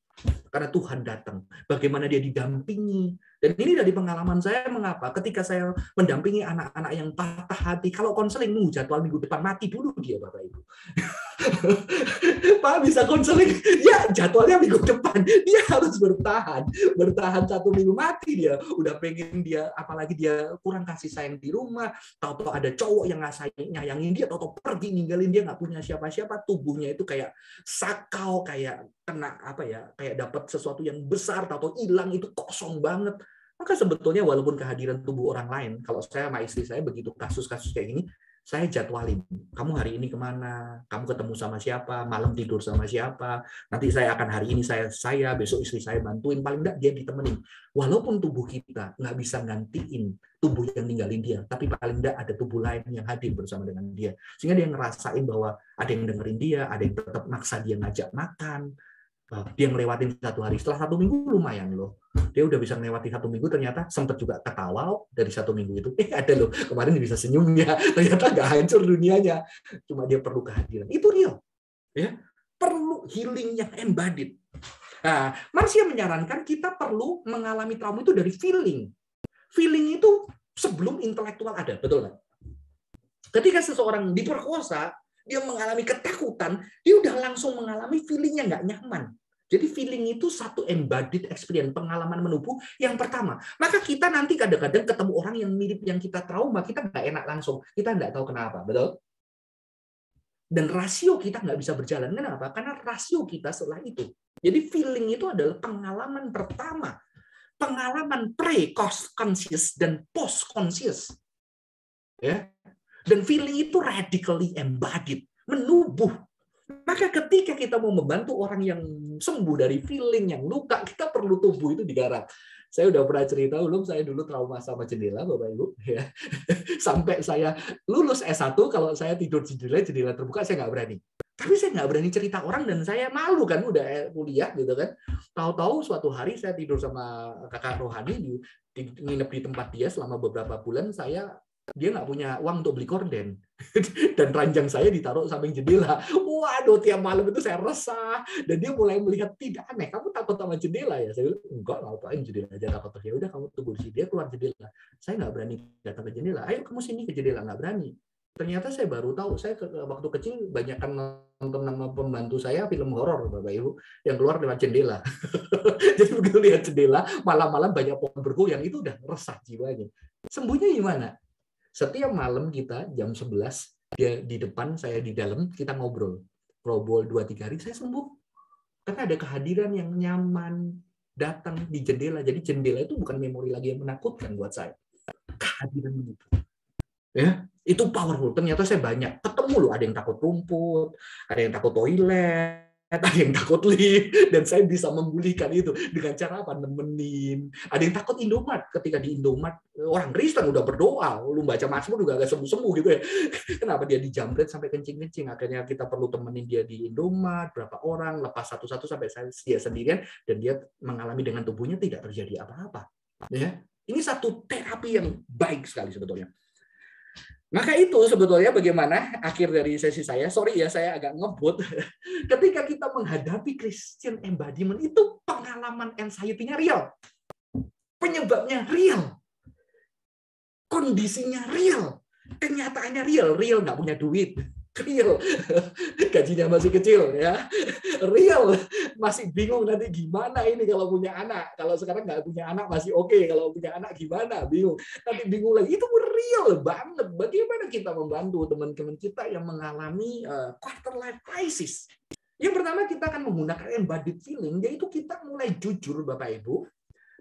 karena Tuhan datang. Bagaimana dia didampingi. Dan ini dari pengalaman saya, mengapa ketika saya mendampingi anak-anak yang patah hati, kalau konseling nunggu jadwal minggu depan, mati dulu dia Bapak Ibu. Pak bisa konseling, ya jadwalnya minggu depan, dia harus bertahan 1 minggu, mati dia. Udah pengen dia, apalagi dia kurang kasih sayang di rumah, tahu-tahu ada cowok yang nyayangin dia, tahu-tahu pergi ninggalin dia, nggak punya siapa-siapa, tubuhnya itu kayak sakau, kayak kena apa ya, kayak dapat sesuatu yang besar, tahu-tahu hilang, itu kosong banget. Maka sebetulnya walaupun kehadiran tubuh orang lain, kalau saya sama istri saya begitu kasus-kasus kayak gini, saya jadwalin. Kamu hari ini kemana? Kamu ketemu sama siapa? Malam tidur sama siapa? Nanti saya akan hari ini saya besok istri saya bantuin. Paling enggak dia ditemenin. Walaupun tubuh kita nggak bisa gantiin tubuh yang ninggalin dia, tapi paling enggak ada tubuh lain yang hadir bersama dengan dia. Sehingga dia ngerasain bahwa ada yang dengerin dia, ada yang tetap maksa dia ngajak makan. Dia ngelewatin 1 hari, setelah 1 minggu lumayan loh. Dia udah bisa melewati 1 minggu, ternyata sempat juga ketawa dari 1 minggu itu. Ada loh, kemarin bisa senyumnya, ternyata nggak hancur dunianya. Cuma dia perlu kehadiran. Itu real. Ya, perlu healing yang embodied. Nah, Marcia menyarankan kita perlu mengalami trauma itu dari feeling. Feeling itu sebelum intelektual ada, betul nggak? Ketika seseorang diperkosa, dia mengalami ketakutan, dia udah langsung mengalami feeling-nya nggak nyaman. Jadi feeling itu satu embodied experience, pengalaman menubuh yang pertama. Maka kita nanti kadang-kadang ketemu orang yang mirip yang kita trauma, kita nggak enak langsung. Kita nggak tahu kenapa, betul? Dan rasio kita nggak bisa berjalan. Kenapa? Karena rasio kita setelah itu. Jadi feeling itu adalah pengalaman pertama. Pengalaman pre-conscious dan post-conscious. Ya. Dan feeling itu radically embodied, menubuh. Maka ketika kita mau membantu orang yang sembuh dari feeling yang luka, kita perlu tubuh itu digarap. Saya udah pernah cerita, saya dulu trauma sama jendela, Bapak Ibu. Ya. Sampai saya lulus S1, kalau saya tidur di jendela terbuka, saya nggak berani. Tapi saya nggak berani cerita orang, dan saya malu kan, udah kuliah gitu kan. Tahu-tahu suatu hari saya tidur sama kakak rohani, nginep di tempat dia selama beberapa bulan, dia nggak punya uang untuk beli korden. Dan ranjang saya ditaruh samping jendela. Waduh, tiap malam itu saya resah. Dan dia mulai melihat, tidak aneh, kamu takut sama jendela ya? Saya bilang, enggak, ngapain jendela aja takut. Ya udah, kamu tunggu di sini. Dia keluar jendela. Saya nggak berani datang ke jendela. Ayo kamu sini ke jendela. Nggak berani. Ternyata saya baru tahu, saya waktu kecil banyak kan nonton nama pembantu saya film horor, Bapak Ibu, yang keluar lewat jendela. Jadi begitu lihat jendela, malam-malam banyak pohon bergoyang, itu udah resah jiwanya. Sembuhnya gimana? Setiap malam kita jam 11, dia di depan, saya di dalam, kita ngobrol 2-3 hari, saya sembuh. Karena ada kehadiran yang nyaman datang di jendela. Jadi jendela itu bukan memori lagi yang menakutkan buat saya. Kehadiran itu. Ya, itu powerful. Ternyata saya banyak ketemu loh, ada yang takut rumput, ada yang takut toilet, ada yang takut lift, dan saya bisa memulihkan itu dengan cara apa? Nemenin. Ada yang takut Indomaret. Ketika di Indomaret, orang Kristen udah berdoa, lu baca Mazmur juga agak sembuh-sembuh gitu ya. Kenapa dia dijamret sampai kencing-kencing? Akhirnya kita perlu temenin dia di Indomaret, berapa orang, lepas satu-satu sampai dia sendirian, dan dia mengalami dengan tubuhnya tidak terjadi apa-apa. Ya, ini satu terapi yang baik sekali sebetulnya. Maka itu sebetulnya bagaimana akhir dari sesi saya. Sorry ya, saya agak ngebut. Ketika kita menghadapi Christian embodiment, itu pengalaman anxiety-nya real. Penyebabnya real. Kondisinya real. Kenyataannya real. Real nggak punya duit. Real. Gajinya masih kecil. Ya. Real. Masih bingung nanti gimana ini kalau punya anak. Kalau sekarang nggak punya anak masih oke. Kalau punya anak gimana? Bingung. Nanti bingung lagi. Itu real banget. Bagaimana kita membantu teman-teman kita yang mengalami quarter life crisis? Yang pertama, kita akan menggunakan embodied feeling, yaitu kita mulai jujur, Bapak Ibu.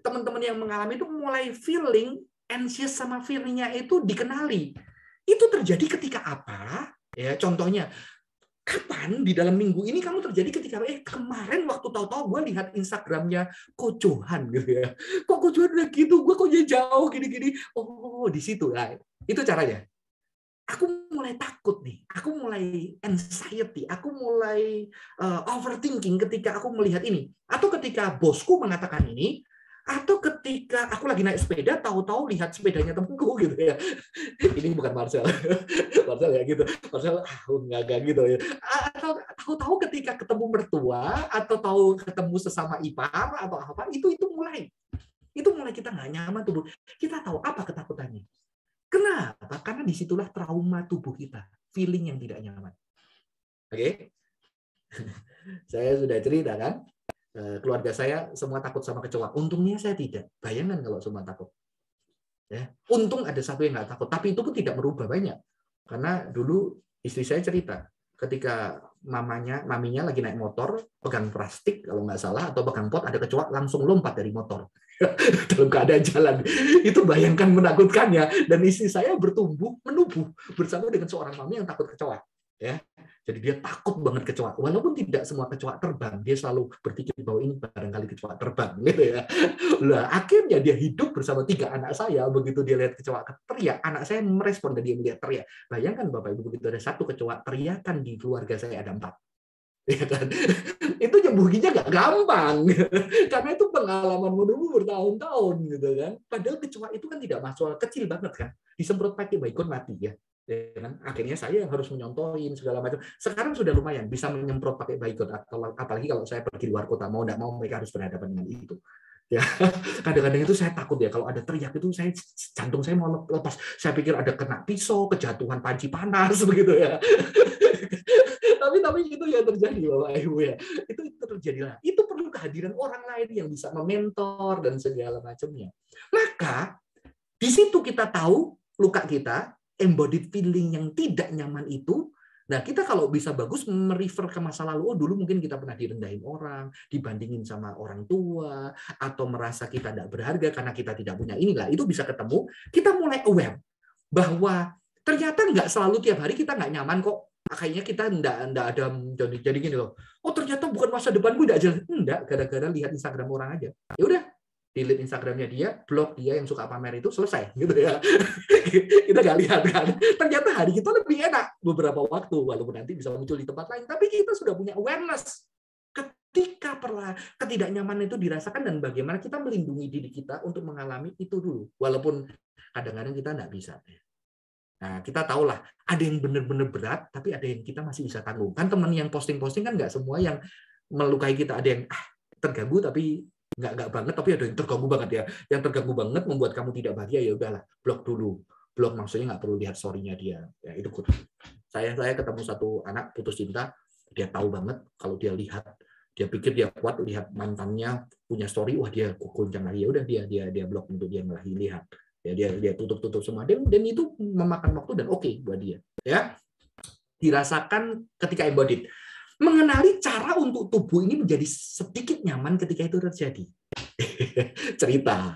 Teman-teman yang mengalami itu mulai feeling anxious sama fear-nya itu dikenali. Itu terjadi ketika apa? Ya, contohnya, kapan di dalam minggu ini kamu terjadi ketika kemarin waktu tahu-tahu gue lihat Instagramnya Ko Johan gitu ya. Kok Ko Johan udah gitu, gue kok jauh gini-gini. Oh, di situ lah. Itu caranya. Aku mulai takut nih, aku mulai anxiety, aku mulai overthinking ketika aku melihat ini. Atau ketika bosku mengatakan ini, atau ketika aku lagi naik sepeda, tahu-tahu lihat sepedanya temanku gitu ya. Ini bukan Marcel. Marcel ya gitu. Marcel enggak gitu ya. Atau tahu-tahu ketika ketemu mertua, atau tahu ketemu sesama ipar atau apa, itu mulai kita nggak nyaman tubuh. Kita tahu apa ketakutannya. Kenapa? Karena disitulah trauma tubuh kita, feeling yang tidak nyaman. Oke, saya sudah cerita kan, keluarga saya semua takut sama kecoa. Untungnya saya tidak. Bayangkan kalau semua takut. Ya, untung ada satu yang nggak takut, tapi itu pun tidak merubah banyak. Karena dulu istri saya cerita, ketika maminya lagi naik motor, pegang plastik kalau nggak salah, atau pegang pot, ada kecoa, langsung lompat dari motor. Dalam keadaan jalan. Itu bayangkan menakutkannya. Dan istri saya menubuh bersama dengan seorang mami yang takut kecoa. Ya, jadi dia takut banget kecoa. Walaupun tidak semua kecoa terbang, dia selalu berpikir bahwa ini barangkali kecoa terbang, gitu ya. Lah, akhirnya dia hidup bersama 3 anak saya. Begitu dia lihat kecoa teriak, anak saya merespon dan dia melihat teriak. Bayangkan Bapak Ibu, begitu ada 1 kecoa teriakan, di keluarga saya ada 4. Ya kan? Itu nyembuhinnya nggak gampang, karena itu pengalaman menunggu bertahun-tahun gitu kan. Padahal kecoa itu kan tidak masuk, kecil banget kan, disemprot pakai baygon mati ya. Ya kan? Akhirnya saya yang harus menyontohin segala macam. Sekarang sudah lumayan bisa menyemprot pakai baygon, atau apalagi kalau saya pergi luar kota, mau nggak mau mereka harus berhadapan dengan itu. Ya, kadang-kadang itu saya takut ya kalau ada teriak itu jantung saya mau lepas. Saya pikir ada kena pisau, kejatuhan panci panas begitu ya. tapi itu yang terjadi Bapak Ibu ya. Itu terjadi lah. Itu perlu kehadiran orang lain yang bisa mementor dan segala macamnya. Maka di situ kita tahu luka kita, embodied feeling yang tidak nyaman itu. Nah, kita kalau bisa bagus merefer ke masa lalu, oh dulu mungkin kita pernah direndahin orang, dibandingin sama orang tua, atau merasa kita tidak berharga karena kita tidak punya inilah, itu bisa ketemu, kita mulai aware bahwa ternyata nggak selalu tiap hari kita nggak nyaman kok. Kayaknya kita nggak ada jadi gini loh. Oh ternyata bukan masa depanku nggak jelas. Enggak, gara-gara lihat Instagram orang aja. Ya udah, delete Instagramnya dia, blok dia yang suka pamer itu, selesai gitu ya. Kita nggak lihat kan. Ternyata hari kita lebih enak beberapa waktu, walaupun nanti bisa muncul di tempat lain, tapi kita sudah punya awareness ketika ketidaknyamanan itu dirasakan dan bagaimana kita melindungi diri kita untuk mengalami itu dulu, walaupun kadang-kadang kita nggak bisa. Nah, kita tahulah ada yang benar-benar berat, tapi ada yang kita masih bisa tanggung. Kan teman yang posting-posting kan nggak semua yang melukai kita, ada yang terganggu tapi nggak banget, tapi ada yang terganggu banget ya. Yang terganggu banget membuat kamu tidak bahagia, ya udahlah, blok dulu. Blok maksudnya nggak perlu lihat story-nya dia. Ya itu good. Saya ketemu satu anak putus cinta, dia tahu banget kalau dia lihat, dia pikir dia kuat lihat mantannya punya story, wah dia goncang lagi, ya udah dia blok untuk dia lagi lihat. Ya dia tutup semua dan itu memakan waktu dan oke buat dia. Ya. Dirasakan ketika embodied. Mengenali cara untuk tubuh ini menjadi sedikit nyaman ketika itu terjadi. Cerita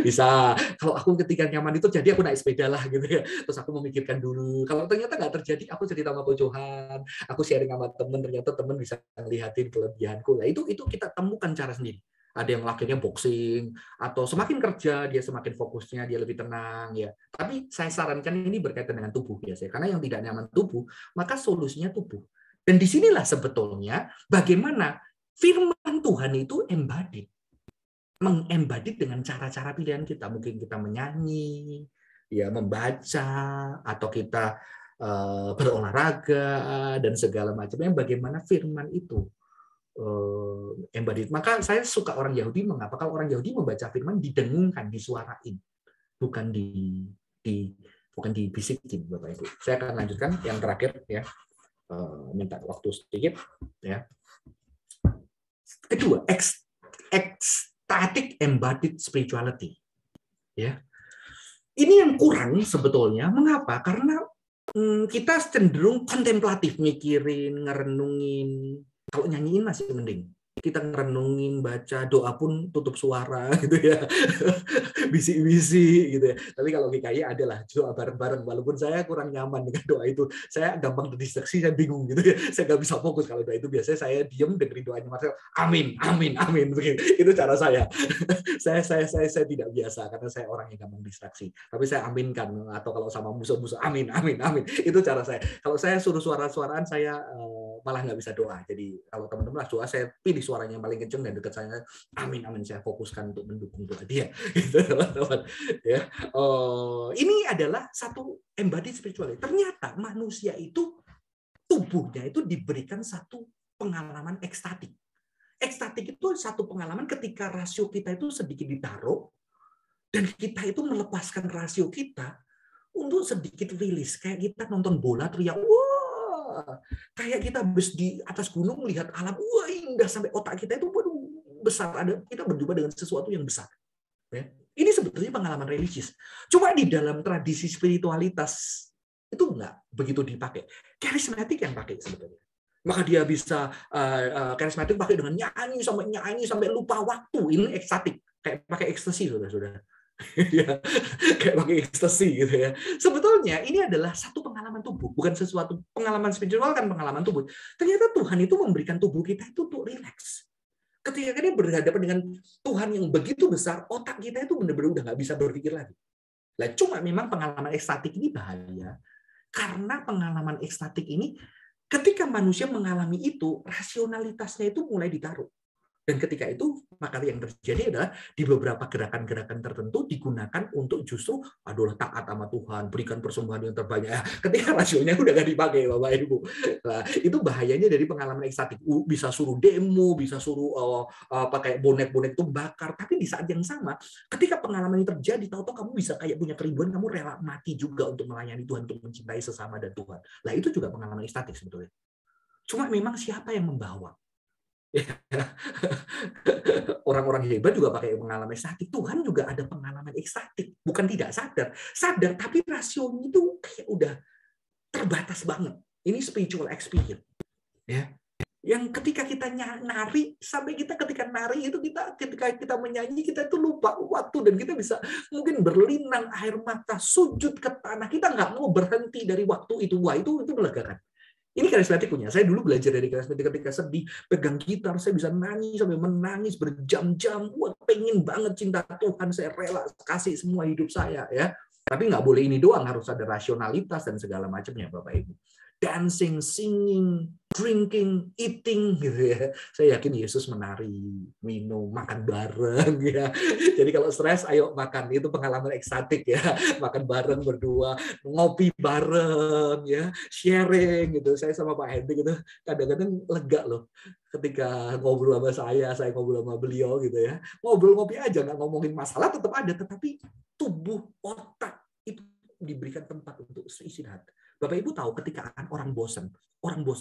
bisa, kalau aku ketika nyaman itu jadi aku naik sepeda lah gitu ya, terus aku memikirkan dulu, kalau ternyata nggak terjadi aku cerita sama Tuhan, aku sharing sama temen, ternyata temen bisa ngeliatin kelebihanku. Nah itu kita temukan cara sendiri. Ada yang lakinya boxing, atau semakin kerja dia semakin fokusnya, dia lebih tenang ya. Tapi saya sarankan ini berkaitan dengan tubuh ya, karena yang tidak nyaman tubuh, maka solusinya tubuh. Dan disinilah sebetulnya bagaimana firman Tuhan itu embodied. Mengembodied dengan cara-cara pilihan kita. Mungkin kita menyanyi, ya membaca, atau kita berolahraga, dan segala macamnya. Bagaimana firman itu embodied. Maka saya suka orang Yahudi. Mengapa? Kalau orang Yahudi membaca firman didengungkan, disuarain, bukan dibisikin, Bapak Ibu. Saya akan lanjutkan yang terakhir ya. Minta waktu sedikit ya. Kedua, ecstatic embodied spirituality. Ya. Ini yang kurang sebetulnya. Mengapa? Karena kita cenderung kontemplatif, mikirin, ngerenungin. Kalau nyanyiin masih mending. Kita ngerenungin, baca, doa pun tutup suara gitu ya. Bisik-bisik gitu ya. Tapi kalau GKI adalah doa bareng-bareng, walaupun saya kurang nyaman dengan doa itu. Saya gampang terdistraksi, saya bingung gitu ya. Saya nggak bisa fokus kalau doa itu. Biasanya saya diem dengerin doanya Marcel. Amin, amin, amin. Itu cara saya. Saya tidak biasa karena saya orang yang gampang distraksi. Tapi saya aminkan, atau kalau sama musuh-musuh, amin, amin, amin. Itu cara saya. Kalau saya suruh suara-suaraan, saya malah nggak bisa doa. Jadi kalau teman-teman doa, saya pilih suaranya yang paling kenceng dan dekat saya, amin, amin, saya fokuskan untuk mendukung doa dia. Gitu, teman-teman. Ya. Ini adalah satu embodied spirituality. Ternyata manusia itu tubuhnya itu diberikan satu pengalaman ekstatik. Ekstatik itu satu pengalaman ketika rasio kita itu sedikit ditaruh dan kita itu melepaskan rasio kita untuk sedikit rilis. Kayak kita nonton bola teriak, wah, kayak kita habis di atas gunung melihat alam, wah indah, sampai otak kita itu besar, ada kita berjumpa dengan sesuatu yang besar. Ya. Ini sebetulnya pengalaman religius. Cuma di dalam tradisi spiritualitas itu enggak begitu dipakai. Karismatik yang pakai sebetulnya. Maka dia bisa karismatik pakai dengan nyanyi sampai lupa waktu. Ini ekstatik, kayak pakai ekstasi sudah. Ya, kayak pakai ekstasi gitu ya. Sebetulnya ini adalah satu pengalaman tubuh, bukan sesuatu pengalaman spiritual, kan pengalaman tubuh. Ternyata Tuhan itu memberikan tubuh kita itu untuk rileks. Ketika kita berhadapan dengan Tuhan yang begitu besar, otak kita itu benar-benar udah nggak bisa berpikir lagi. Nah, cuma memang pengalaman ekstatik ini bahaya, karena pengalaman ekstatik ini ketika manusia mengalami itu, rasionalitasnya itu mulai ditaruh. Dan ketika itu, maka yang terjadi adalah di beberapa gerakan-gerakan tertentu digunakan untuk justru, aduh taat sama Tuhan, berikan persembahan yang terbanyak. Ketika rasionya udah nggak dipakai, Bapak Ibu. Nah, itu bahayanya dari pengalaman ekstatik. Bisa suruh demo, bisa suruh pakai bonek-bonek itu bakar. Tapi di saat yang sama, ketika pengalaman ini terjadi, tahu-tahu kamu bisa kayak punya keribuan, kamu rela mati juga untuk melayani Tuhan, untuk mencintai sesama dan Tuhan. Nah, itu juga pengalaman ekstatik sebetulnya. Cuma memang siapa yang membawa? Orang-orang hebat juga pakai pengalaman ekstatik. Tuhan juga ada pengalaman ekstatik, bukan tidak sadar, tapi rasionya itu kayak udah terbatas banget. Ini spiritual experience, ya. Yang ketika kita nari, sampai kita ketika nari itu ketika kita menyanyi kita itu lupa waktu dan kita bisa mungkin berlinang air mata, sujud ke tanah, kita nggak mau berhenti dari waktu itu. Wah, itu melegakan. Ini karismatik punya. Saya dulu belajar dari karismatik ketika sedih, pegang gitar, saya bisa nangis sampai menangis berjam-jam. Wah, pengen banget cinta Tuhan, saya rela kasih semua hidup saya, ya. Tapi nggak boleh ini doang, harus ada rasionalitas dan segala macamnya, Bapak Ibu. Dancing, singing, drinking, eating, gitu ya. Saya yakin Yesus menari, minum, makan bareng, ya. Jadi kalau stres, ayo makan. Itu pengalaman ekstatik, ya. Makan bareng berdua, ngopi bareng, ya, sharing, gitu. Saya sama Pak Hendy gitu, kadang-kadang lega loh. Ketika ngobrol sama saya ngobrol sama beliau, gitu ya. Ngobrol ngopi aja, nggak ngomongin masalah, tetap ada. Tetapi tubuh, otak itu diberikan tempat untuk istirahat. Bapak Ibu tahu ketika orang bosan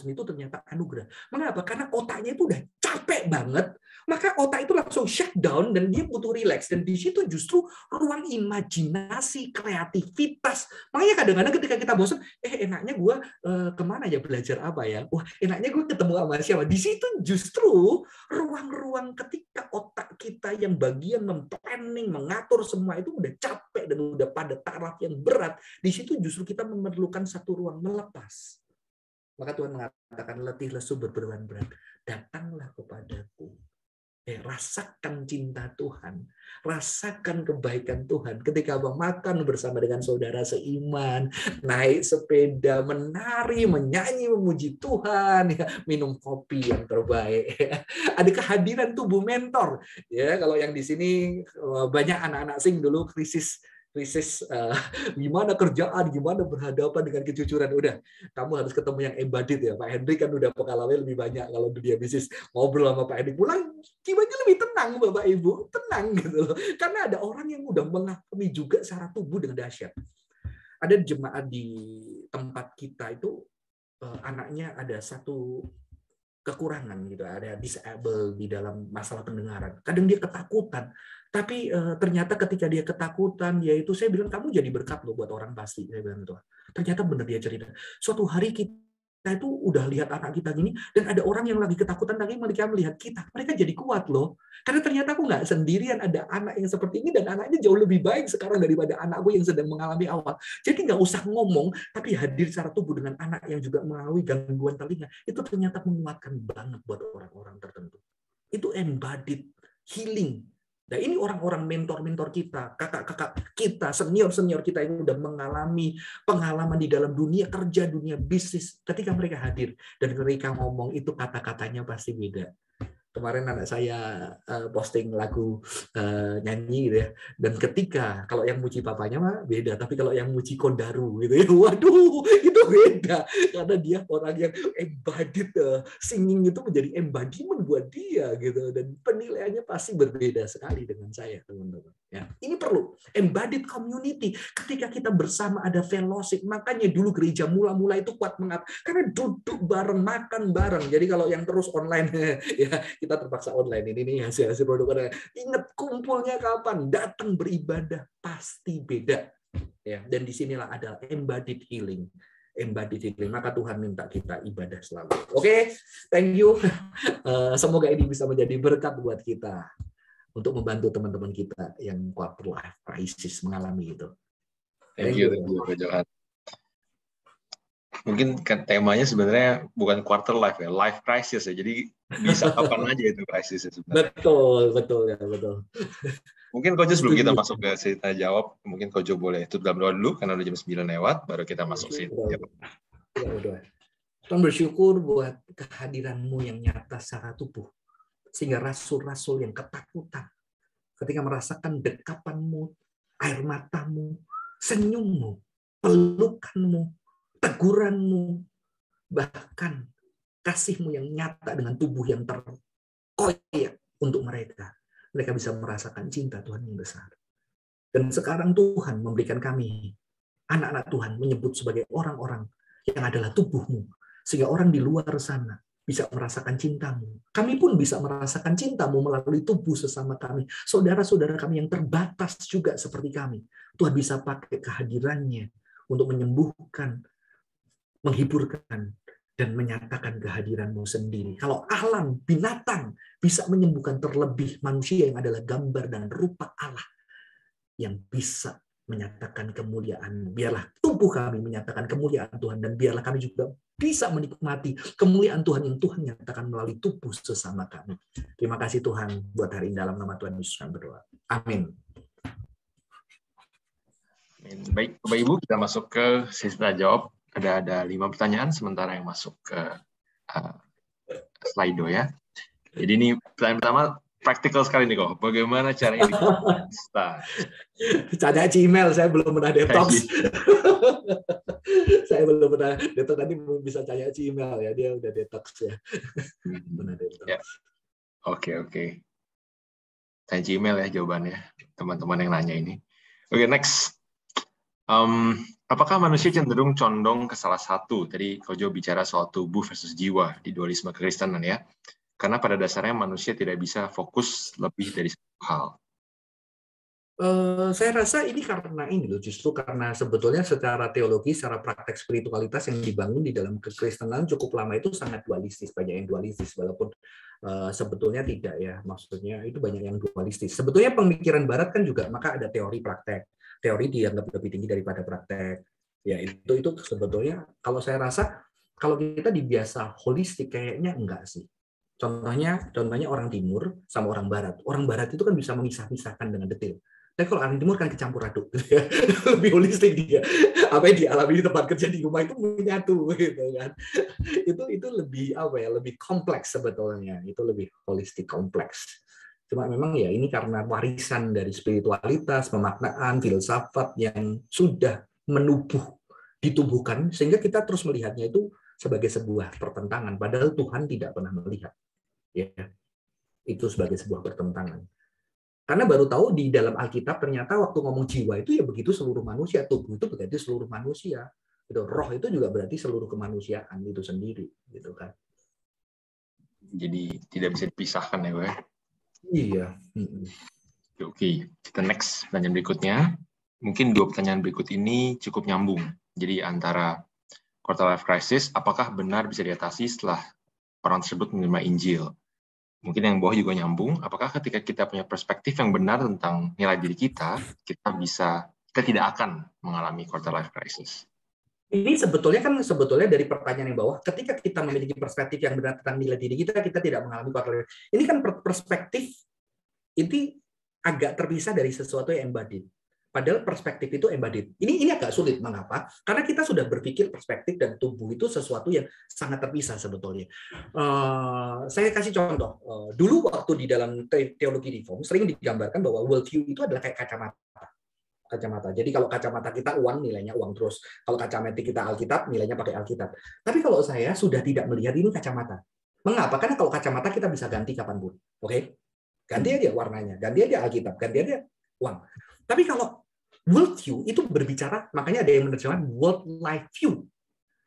itu ternyata anugerah. Mengapa? Karena otaknya itu udah capek banget, maka otak itu langsung shutdown dan dia butuh relax. Dan di situ justru ruang imajinasi, kreativitas. Makanya kadang-kadang ketika kita bosan, enaknya gue kemana ya, belajar apa ya? Wah, enaknya gue ketemu sama siapa? Di situ justru ruang-ruang ketika otak kita yang bagian memplanning, mengatur semua itu udah capek dan udah pada taraf yang berat. Di situ justru kita memerlukan satu ruang melepas. Maka Tuhan mengatakan, letih lesu berbeban berat, datanglah kepadaku. Rasakan cinta Tuhan, rasakan kebaikan Tuhan. Ketika abang makan bersama dengan saudara seiman, naik sepeda, menari, menyanyi, memuji Tuhan, ya, minum kopi yang terbaik. Ada kehadiran tubuh mentor. Ya, kalau yang di sini banyak anak-anak sing dulu krisis gimana kerjaan, gimana berhadapan dengan kejujuran. Udah, kamu harus ketemu yang embodied, ya. Pak Henry kan udah pengalaman lebih banyak kalau dunia bisnis. Ngobrol sama Pak Henry, pulang jiwanya lebih tenang, Bapak Ibu, tenang gitu loh. Karena ada orang yang udah mengakui juga secara tubuh dengan dahsyat. Ada jemaat di tempat kita itu, anaknya ada satu kekurangan gitu, ada disable di dalam masalah pendengaran. Kadang dia ketakutan, tapi ternyata ketika dia ketakutan, yaitu saya bilang kamu jadi berkat loh buat orang pasti, saya bilang gitu. Ternyata benar dia cerita. Suatu hari kita itu udah lihat anak kita gini, dan ada orang yang lagi ketakutan, lagi mereka melihat kita, mereka jadi kuat loh. Karena ternyata aku nggak sendirian, ada anak yang seperti ini, dan anaknya jauh lebih baik sekarang daripada anakku yang sedang mengalami awal. Jadi nggak usah ngomong, tapi hadir secara tubuh dengan anak yang juga mengalami gangguan telinga, itu ternyata menguatkan banget buat orang-orang tertentu. Itu embodied healing. Nah, ini orang-orang mentor-mentor kita, kakak-kakak kita, senior-senior kita yang udah mengalami pengalaman di dalam dunia kerja, dunia bisnis. Ketika mereka hadir dan mereka ngomong, itu kata-katanya pasti beda. Kemarin anak saya posting lagu nyanyi gitu ya, dan ketika kalau yang muji papanya mah beda, tapi kalau yang muji Kondaru gitu ya, waduh, itu beda, karena dia orang yang embodied, singing itu menjadi embodiment buat dia gitu, dan penilaiannya pasti berbeda sekali dengan saya, teman-teman. Ya, ini perlu embodied community. Ketika kita bersama ada fellowship, makanya dulu gereja mula-mula itu kuat karena duduk bareng, makan bareng. Jadi kalau yang terus online ya, kita terpaksa online, ini nih hasil produk online. Ingat kumpulnya kapan? Datang beribadah pasti beda. Ya, dan disinilah ada embodied healing. Embodied healing. Maka Tuhan minta kita ibadah selalu. Oke, thank you. Semoga ini bisa menjadi berkat buat kita untuk membantu teman-teman kita yang quarter life crisis mengalami itu. Thank you, Pak Johan. Mungkin temanya sebenarnya bukan quarter life ya, life crisis ya. Jadi bisa kapan aja itu krisis sebenarnya. Betul ya, betul. Mungkin Kojo sebelum kita masuk ke cerita jawab, mungkin Kojo boleh tutup dalam doa dulu karena udah jam 9 lewat, baru kita masuk sini. Tuhan bersyukur buat kehadiran-Mu yang nyata secara tubuh. Sehingga rasul-rasul yang ketakutan ketika merasakan dekapanmu, air matamu, senyummu, pelukanmu, teguranmu, bahkan kasihmu yang nyata dengan tubuh yang terkoyak untuk mereka. Mereka bisa merasakan cinta Tuhan yang besar. Dan sekarang Tuhan memberikan kami, anak-anak Tuhan, menyebut sebagai orang-orang yang adalah tubuhmu. Sehingga orang di luar sana bisa merasakan cintamu. Kami pun bisa merasakan cintamu melalui tubuh sesama kami. Saudara-saudara kami yang terbatas juga seperti kami. Tuhan bisa pakai kehadirannya untuk menyembuhkan, menghiburkan, dan menyatakan kehadiranmu sendiri. Kalau alam, binatang bisa menyembuhkan, terlebih manusia yang adalah gambar dan rupa Allah yang bisa menyatakan kemuliaan. Biarlah tubuh kami menyatakan kemuliaan Tuhan, dan biarlah kami juga bisa menikmati kemuliaan Tuhan yang Tuhan nyatakan melalui tubuh sesama kami. Terima kasih Tuhan buat hari ini, dalam nama Tuhan Yesus kami berdoa. Amin. Baik, Bapak Ibu, kita masuk ke sesi tanya jawab. Ada 5 pertanyaan sementara yang masuk ke Slido ya. Jadi ini pertanyaan pertama praktikal sekali nih kok. Bagaimana caranya start? Canda Gmail, saya belum pernah detox. Saya belum pernah detox, tadi bisa canda Gmail ya, dia udah detox ya. Pernah detox. Ya. Oke. Tanya Gmail ya jawabannya, teman-teman yang nanya ini. Oke, next. Apakah manusia cenderung condong ke salah satu? Tadi Kojo bicara soal tubuh versus jiwa di dualisme kekristenan ya. Karena pada dasarnya manusia tidak bisa fokus lebih dari satu hal. Saya rasa ini karena ini loh, justru karena sebetulnya secara teologi, secara praktek spiritualitas yang dibangun di dalam kekristenan cukup lama itu sangat dualistis, banyak yang dualistis, walaupun sebetulnya tidak ya, maksudnya itu banyak yang dualistis. Sebetulnya pemikiran Barat kan juga, maka ada teori praktek. Teori dianggap lebih tinggi daripada praktek. Ya itu sebetulnya kalau saya rasa kalau kita dibiasa holistik kayaknya enggak sih. Contohnya orang Timur sama orang Barat. Orang Barat itu kan bisa memisah-misahkan dengan detail. Tapi kalau orang Timur kan kecampur aduk, lebih holistik dia. Apa yang dialami di tempat kerja di rumah itu menyatu, gitu kan? Itu lebih lebih kompleks sebetulnya. Itu lebih holistik kompleks. Cuma memang ya ini karena warisan dari spiritualitas, pemaknaan, filsafat yang sudah ditubuhkan, sehingga kita terus melihatnya itu sebagai sebuah pertentangan. Padahal Tuhan tidak pernah melihat ya itu sebagai sebuah pertentangan. Karena baru tahu di dalam Alkitab ternyata waktu ngomong jiwa itu ya begitu seluruh manusia, tubuh itu berarti seluruh manusia. Itu roh itu juga berarti seluruh kemanusiaan itu sendiri, gitu kan. Jadi tidak bisa dipisahkan ya, Pak. Iya. Oke, kita next pertanyaan berikutnya. Mungkin 2 pertanyaan berikut ini cukup nyambung. Jadi antara quarter life crisis, apakah benar bisa diatasi setelah orang tersebut menerima Injil? Mungkin yang bawah juga nyambung. Apakah ketika kita punya perspektif yang benar tentang nilai diri kita tidak akan mengalami quarter life crisis? Ini sebetulnya dari pertanyaan yang bawah, ketika kita memiliki perspektif yang benar tentang nilai diri kita tidak mengalami quarter life. Ini kan perspektif ini agak terpisah dari sesuatu yang embodied. Padahal perspektif itu embodied. Ini agak sulit. Mengapa? Karena kita sudah berpikir perspektif dan tubuh itu sesuatu yang sangat terpisah sebetulnya. Saya kasih contoh. Dulu waktu di dalam teologi reform sering digambarkan bahwa worldview itu adalah kayak kacamata. Jadi kalau kacamata kita uang, nilainya uang terus. Kalau kacamata kita Alkitab, nilainya pakai Alkitab. Tapi kalau saya sudah tidak melihat ini kacamata. Mengapa? Karena kalau kacamata kita bisa ganti kapanpun. Oke? Ganti aja warnanya, ganti aja Alkitab, ganti aja uang. Tapi kalau worldview itu berbicara, makanya ada yang menerjemahkan world life view.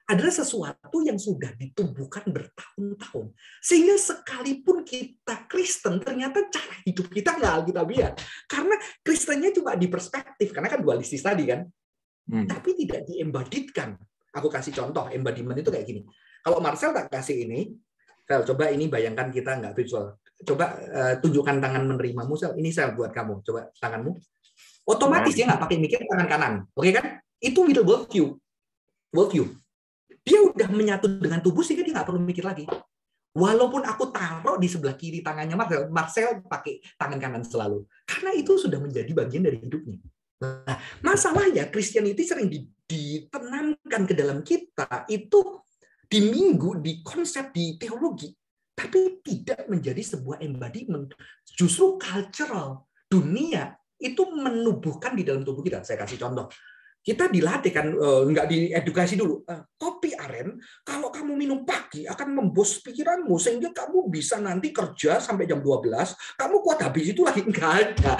Adalah sesuatu yang sudah ditubuhkan bertahun-tahun. Sehingga sekalipun kita Kristen, ternyata cara hidup kita nggak Alkitabian. Karena Kristennya cuma di perspektif, karena kan dualistis tadi kan. Tapi tidak diembaditkan. Aku kasih contoh, embodiment itu kayak gini. Kalau Marcel tak kasih ini, coba ini bayangkan kita nggak visual. Coba tunjukkan tangan menerimamu, Sel. Ini Sel buat kamu. Coba tanganmu. Otomatis dia nggak pakai mikir tangan kanan. Oke kan? Itu middle worldview. Dia udah menyatu dengan tubuh sehingga dia nggak perlu mikir lagi. Walaupun aku taruh di sebelah kiri tangannya Marcel pakai tangan kanan selalu. Karena itu sudah menjadi bagian dari hidupnya. Nah, masalahnya Christianity sering ditanamkan ke dalam kita itu di minggu, di konsep, di teologi. tapi tidak menjadi sebuah embodiment. Justru cultural dunia itu menubuhkan di dalam tubuh kita. Saya kasih contoh. Kita dilatih kan, nggak diedukasi dulu. Kopi aren, kalau kamu minum pagi akan membos pikiranmu sehingga kamu bisa nanti kerja sampai jam 12, kamu kuat habis itu lagi. Enggak ada.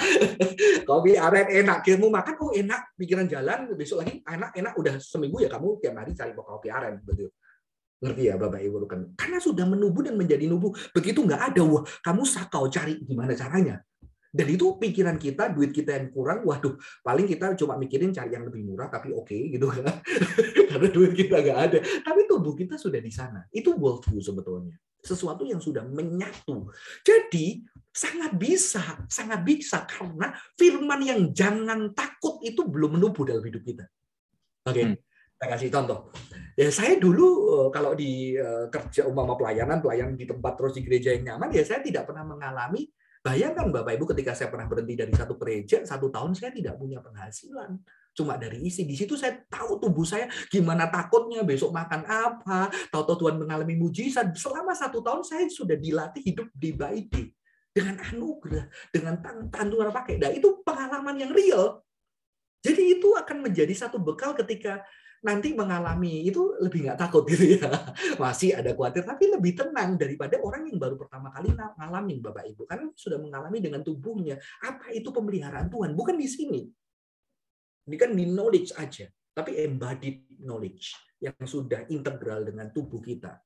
Kopi aren enak, kamu makan, oh enak, pikiran jalan, besok lagi enak, udah seminggu ya kamu tiap hari cari kopi aren. Betul. Ngerti ya Bapak Ibu? Karena sudah menubuh dan menjadi nubuh. Begitu nggak ada, wah kamu sakau cari gimana caranya. Dan itu pikiran kita, duit kita yang kurang, waduh, paling kita cuma mikirin cari yang lebih murah, tapi oke, gitu kan. Karena duit kita nggak ada. Tapi tubuh kita sudah di sana. Itu worldview sebetulnya. Sesuatu yang sudah menyatu. Jadi, sangat bisa, karena firman yang jangan takut itu belum menubuh dalam hidup kita. Oke. Saya kasih contoh. Ya, saya dulu kalau di kerja umpama pelayan di tempat terus di gereja yang nyaman, ya saya tidak pernah mengalami. Bayangkan Bapak Ibu ketika saya pernah berhenti dari satu gereja, 1 tahun saya tidak punya penghasilan. Cuma dari isi. Di situ saya tahu tubuh saya gimana takutnya, besok makan apa, tahu-tahu Tuhan mengalami mujizat. Selama 1 tahun saya sudah dilatih hidup di baiti. Dengan anugerah, dengan tantangan pakai. Nah, itu pengalaman yang real. Jadi itu akan menjadi satu bekal ketika nanti mengalami itu lebih nggak takut gitu ya. Masih ada khawatir, tapi lebih tenang daripada orang yang baru pertama kali ngalamin Bapak Ibu. Kan sudah mengalami dengan tubuhnya. Apa itu pemeliharaan Tuhan? Bukan di sini. Ini kan di knowledge aja. Tapi embodied knowledge yang sudah integral dengan tubuh kita.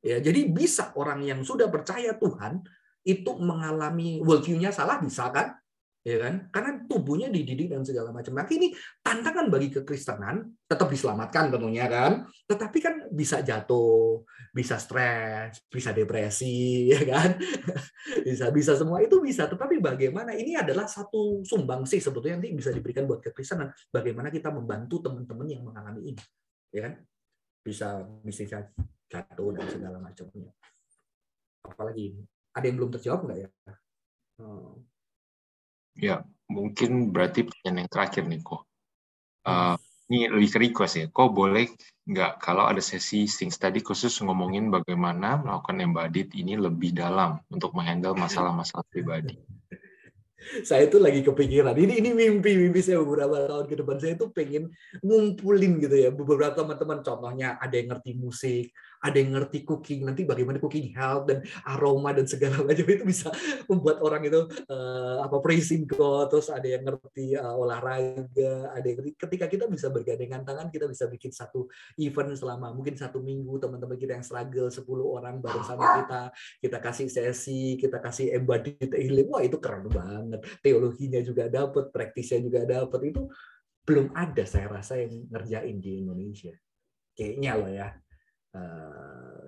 Ya, jadi bisa orang yang sudah percaya Tuhan itu mengalami worldview-nya salah, bisa kan? Ya kan? Karena tubuhnya dididik dan segala macam. Nah, ini tantangan bagi kekristenan, tetap diselamatkan tentunya kan. Tetapi kan bisa jatuh, bisa stres, bisa depresi, ya kan? Bisa semua itu bisa. Tetapi bagaimana? Ini adalah satu sumbangsih sebetulnya nanti bisa diberikan buat kekristenan. Bagaimana kita membantu teman-teman yang mengalami ini, ya kan? Bisa jatuh dan segala macamnya. Apalagi ada yang belum terjawab nggak ya? Ya, mungkin berarti pertanyaan yang terakhir nih, Ko. Ini lebih ke request ya. Ko boleh nggak kalau ada sesi Sing Study khusus ngomongin bagaimana melakukan embodied ini lebih dalam untuk menghandle masalah-masalah pribadi? Saya itu lagi kepikiran. Ini mimpi saya beberapa tahun ke depan. Saya itu pengen ngumpulin gitu ya beberapa teman-teman. Contohnya ada yang ngerti musik, ada yang ngerti cooking. Nanti bagaimana cooking health dan aroma dan segala macam itu bisa membuat orang itu praising God. Terus ada yang ngerti olahraga. Ada yang ngerti. Ketika kita bisa bergandengan tangan, kita bisa bikin satu event selama mungkin 1 minggu. Teman-teman kita yang struggle 10 orang bareng sama kita kasih sesi, kita kasih embodied healing. Wah, itu keren banget. Teologinya juga dapat, praktisnya juga dapat. Itu belum ada saya rasa yang ngerjain di Indonesia. Kayaknya loh ya.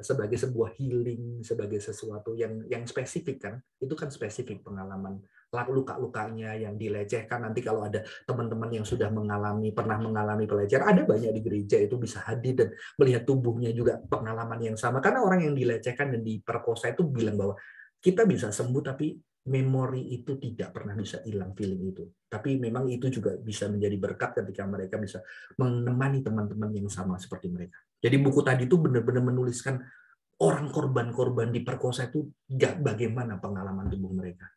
Sebagai sebuah healing, sebagai sesuatu yang spesifik kan. Itu kan spesifik pengalaman luka-lukanya yang dilecehkan. Nanti kalau ada teman-teman yang sudah pernah mengalami pelecehan, ada banyak di gereja itu bisa hadir dan melihat tubuhnya juga pengalaman yang sama. Karena orang yang dilecehkan dan diperkosa itu bilang bahwa kita bisa sembuh tapi memori itu tidak pernah bisa hilang, feeling itu. Tapi memang itu juga bisa menjadi berkat ketika mereka bisa menemani teman-teman yang sama seperti mereka. Jadi buku tadi itu benar-benar menuliskan orang korban-korban diperkosa itu bagaimana pengalaman tubuh mereka.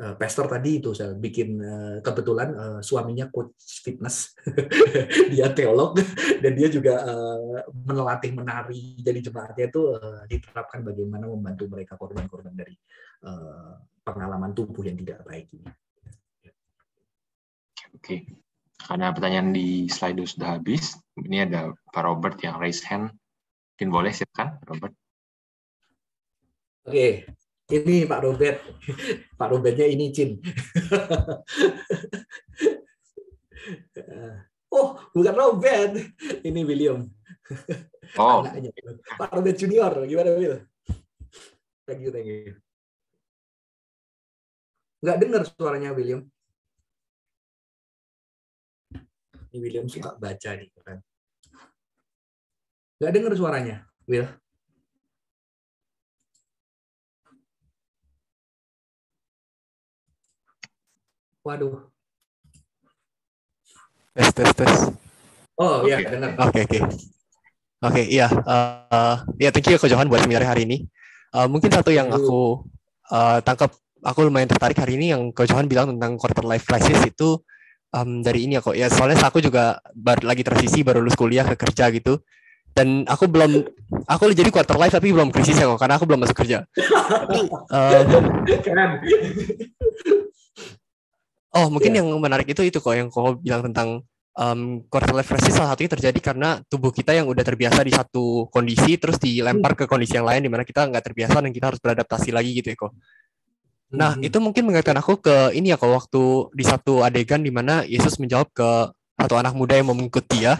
Pastor tadi itu saya bikin kebetulan suaminya coach fitness, dia teolog dan dia juga melatih menari. Jadi jemaatnya itu diterapkan bagaimana membantu mereka korban-korban dari pengalaman tubuh yang tidak baik ini. Oke, karena pertanyaan di slide sudah habis, ini ada Pak Robert yang raise hand. Mungkin boleh silakan, Robert. Oke. Ini Pak Robert. Pak Robertnya ini Cin. Oh, bukan Robert. Ini William. Oh. Anaknya. Pak Robert Junior. Gimana, Will? Thank you. Nggak dengar suaranya, William. Ini William suka baca nih. Kan? Nggak dengar suaranya, Will. Waduh. Tes. Oh iya, dengar. Oke, iya. Ya, thank you Ko Johan buat seminar hari ini. Mungkin satu yang aku tangkap, aku lumayan tertarik hari ini yang Coach Johan bilang tentang quarter life crisis itu dari ini ya kok. Ya soalnya aku juga lagi transisi, baru lulus kuliah ke kerja gitu. Dan aku jadi quarter life tapi belum krisis ya kok, karena aku belum masuk kerja. Tapi mungkin yang menarik itu kok yang kok bilang tentang quarter life crisis salah satunya terjadi karena tubuh kita yang udah terbiasa di satu kondisi terus dilempar ke kondisi yang lain di mana kita nggak terbiasa dan kita harus beradaptasi lagi gitu ya kok. Nah, itu mungkin mengingatkan aku ke ini ya kok, waktu di satu adegan di mana Yesus menjawab ke satu anak muda yang mau mengikut dia.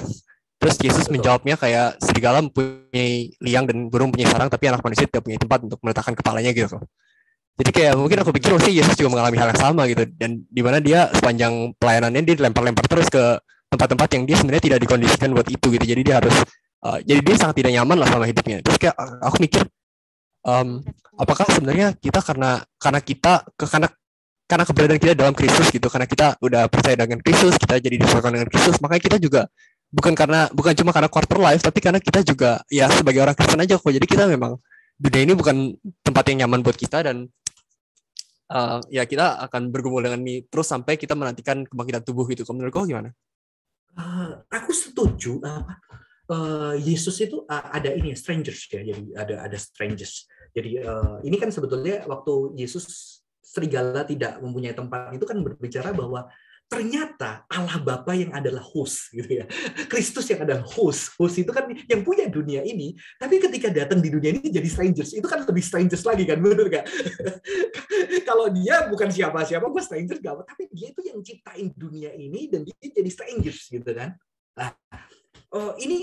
Terus Yesus menjawabnya kayak serigala mempunyai liang dan burung punya sarang, tapi anak manusia tidak punya tempat untuk meletakkan kepalanya gitu. Jadi kayak mungkin aku pikir sih Yesus juga mengalami hal yang sama gitu. Dan di mana dia sepanjang pelayanannya dia dilempar-lempar terus ke tempat-tempat yang dia sebenarnya tidak dikondisikan buat itu gitu. Jadi dia harus, jadi dia sangat tidak nyaman lah sama hidupnya. Terus kayak aku mikir, apakah sebenarnya kita karena keberadaan kita dalam Kristus gitu, karena kita udah percaya dengan Kristus, kita jadi disesuaikan dengan Kristus, makanya kita juga bukan cuma karena quarter life, tapi karena kita juga ya sebagai orang Kristen aja kok. Jadi kita memang dunia ini bukan tempat yang nyaman buat kita, dan ya kita akan bergumul dengan ini terus sampai kita menantikan kebangkitan tubuh gitu. Menurut kau gimana? Aku setuju. Yesus itu ada ini strangers ya, jadi ada strangers. Jadi ini kan sebetulnya waktu Yesus serigala tidak mempunyai tempat itu kan berbicara bahwa ternyata Allah Bapa yang adalah host gitu ya. Kristus yang adalah host. Host itu kan yang punya dunia ini, tapi ketika datang di dunia ini jadi strangers. Itu kan lebih strangers lagi kan, benar nggak? Kalau dia bukan siapa-siapa, gue strangers gak apa, tapi dia itu yang ciptain dunia ini dan dia jadi strangers gitu kan. Nah, ini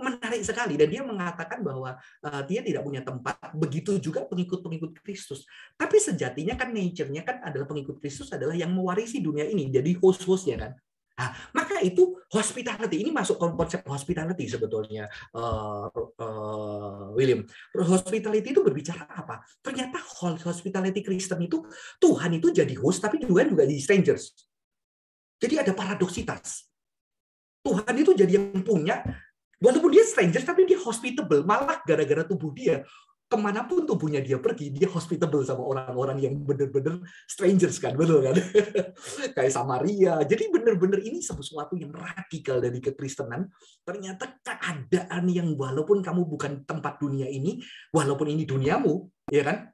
menarik sekali, dan dia mengatakan bahwa dia tidak punya tempat. Begitu juga pengikut-pengikut Kristus. Tapi sejatinya kan nature-nya kan adalah pengikut Kristus adalah yang mewarisi dunia ini, jadi host-hostnya kan. Nah, maka itu hospitality, ini masuk konsep hospitality sebetulnya, William. Hospitality itu berbicara apa? Ternyata hospitality Kristen itu Tuhan itu jadi host, tapi Tuhan juga jadi strangers. Jadi ada paradoksitas. Tuhan itu jadi yang punya, walaupun dia strangers, tapi dia hospitable. Malah gara-gara tubuh dia, kemanapun tubuhnya dia pergi, dia hospitable sama orang-orang yang benar-benar strangers kan, betul kan? Kayak Samaria. Jadi benar-benar ini sesuatu yang radikal dari kekristenan. Ternyata keadaan yang walaupun kamu bukan tempat dunia ini, walaupun ini duniamu, ya kan?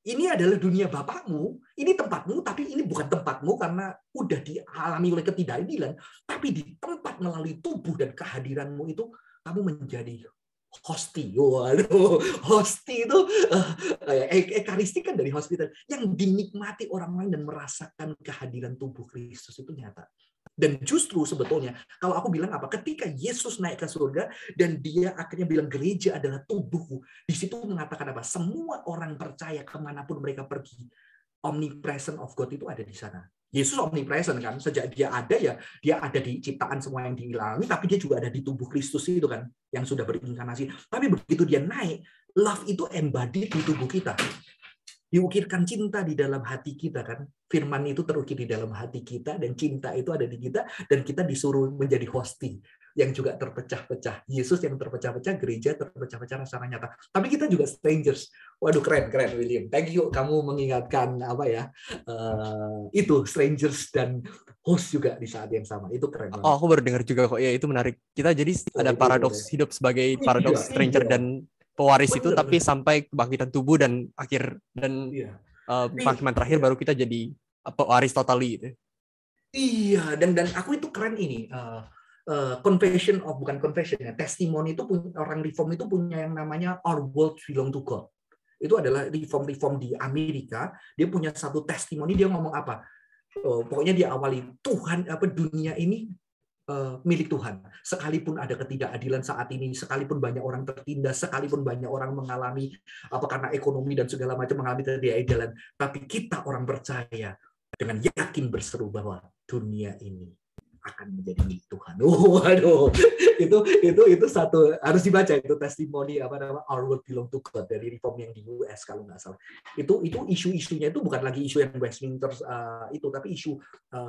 Ini adalah dunia Bapakmu, ini tempatmu, tapi ini bukan tempatmu karena udah dialami oleh ketidakadilan, tapi di tempat melalui tubuh dan kehadiranmu itu kamu menjadi hosti. Waduh, hosti itu ekaristik kan dari hospital yang dinikmati orang lain dan merasakan kehadiran tubuh Kristus itu nyata. Dan justru sebetulnya, kalau aku bilang apa, ketika Yesus naik ke surga dan dia akhirnya bilang gereja adalah tubuhku, di situ mengatakan apa? Semua orang percaya kemanapun mereka pergi, omnipresent of God itu ada di sana. Yesus omnipresent kan, sejak dia ada ya, dia ada di ciptaan semua yang diilami, tapi dia juga ada di tubuh Kristus itu kan, yang sudah berinkarnasi. Tapi begitu dia naik, love itu embodied di tubuh kita. Diukirkan cinta di dalam hati kita kan, firman itu terukir di dalam hati kita, dan cinta itu ada di kita, dan kita disuruh menjadi hosti yang juga terpecah-pecah. Yesus yang terpecah-pecah, gereja terpecah-pecah secara nyata. Tapi kita juga strangers. Waduh, keren William. Thank you kamu mengingatkan apa ya, itu strangers dan host juga di saat yang sama. Itu keren banget. Aku baru dengar juga kok. Ya itu menarik. Kita jadi ada paradoks hidup sebagai paradoks stranger dan pewaris itu, tapi sampai kebangkitan tubuh dan penghakiman terakhir baru kita jadi pewaris totally gitu. Iya, dan aku itu keren ini. Bukan confession ya, testimoni itu orang reform itu punya yang namanya Our World Belong to God. Itu adalah reform di Amerika, dia punya satu testimoni, dia ngomong apa? Pokoknya dia awali Tuhan dunia ini milik Tuhan. Sekalipun ada ketidakadilan saat ini, sekalipun banyak orang tertindas, sekalipun banyak orang mengalami karena ekonomi dan segala macam mengalami ketidakadilan, tapi kita orang percaya dengan yakin berseru bahwa dunia ini akan menjadi milik Tuhan. Waduh, itu satu harus dibaca itu testimoni Our World Belong to God dari reform yang di US kalau nggak salah. Itu isu-isunya itu bukan lagi isu yang Westminster itu, tapi isu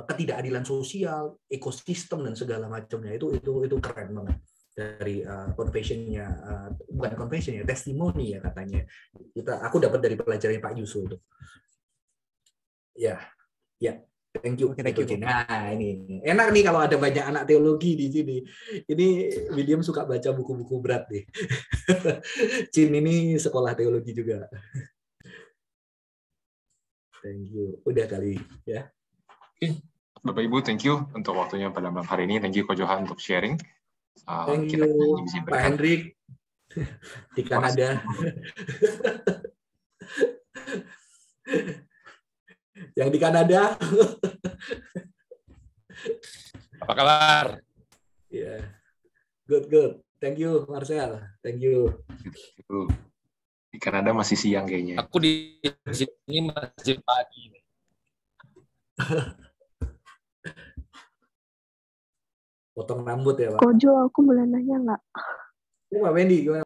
ketidakadilan sosial, ekosistem dan segala macamnya. Itu keren banget dari confession-nya, bukan confession ya, testimoni ya katanya. aku dapat dari pelajaran Pak Yusuf itu. Ya, thank you. Oke, thank you. Nah, ini enak nih kalau ada banyak anak teologi di sini. Ini William suka baca buku-buku berat nih. Cin ini sekolah teologi juga. Thank you. Udah kali ya. Oke. Bapak Ibu, thank you untuk waktunya pada malam hari ini. Thank you Ko Johan untuk sharing. Thank you Pak Hendrik di Kanada. Yang di Kanada. Apa kabar? Ya, good. Thank you Marcel. Thank you. Di Kanada masih siang kayaknya. Aku di sini masih pagi. Potong rambut ya Pak. Kojo, aku boleh nanya nggak? Pak Wendy gimana?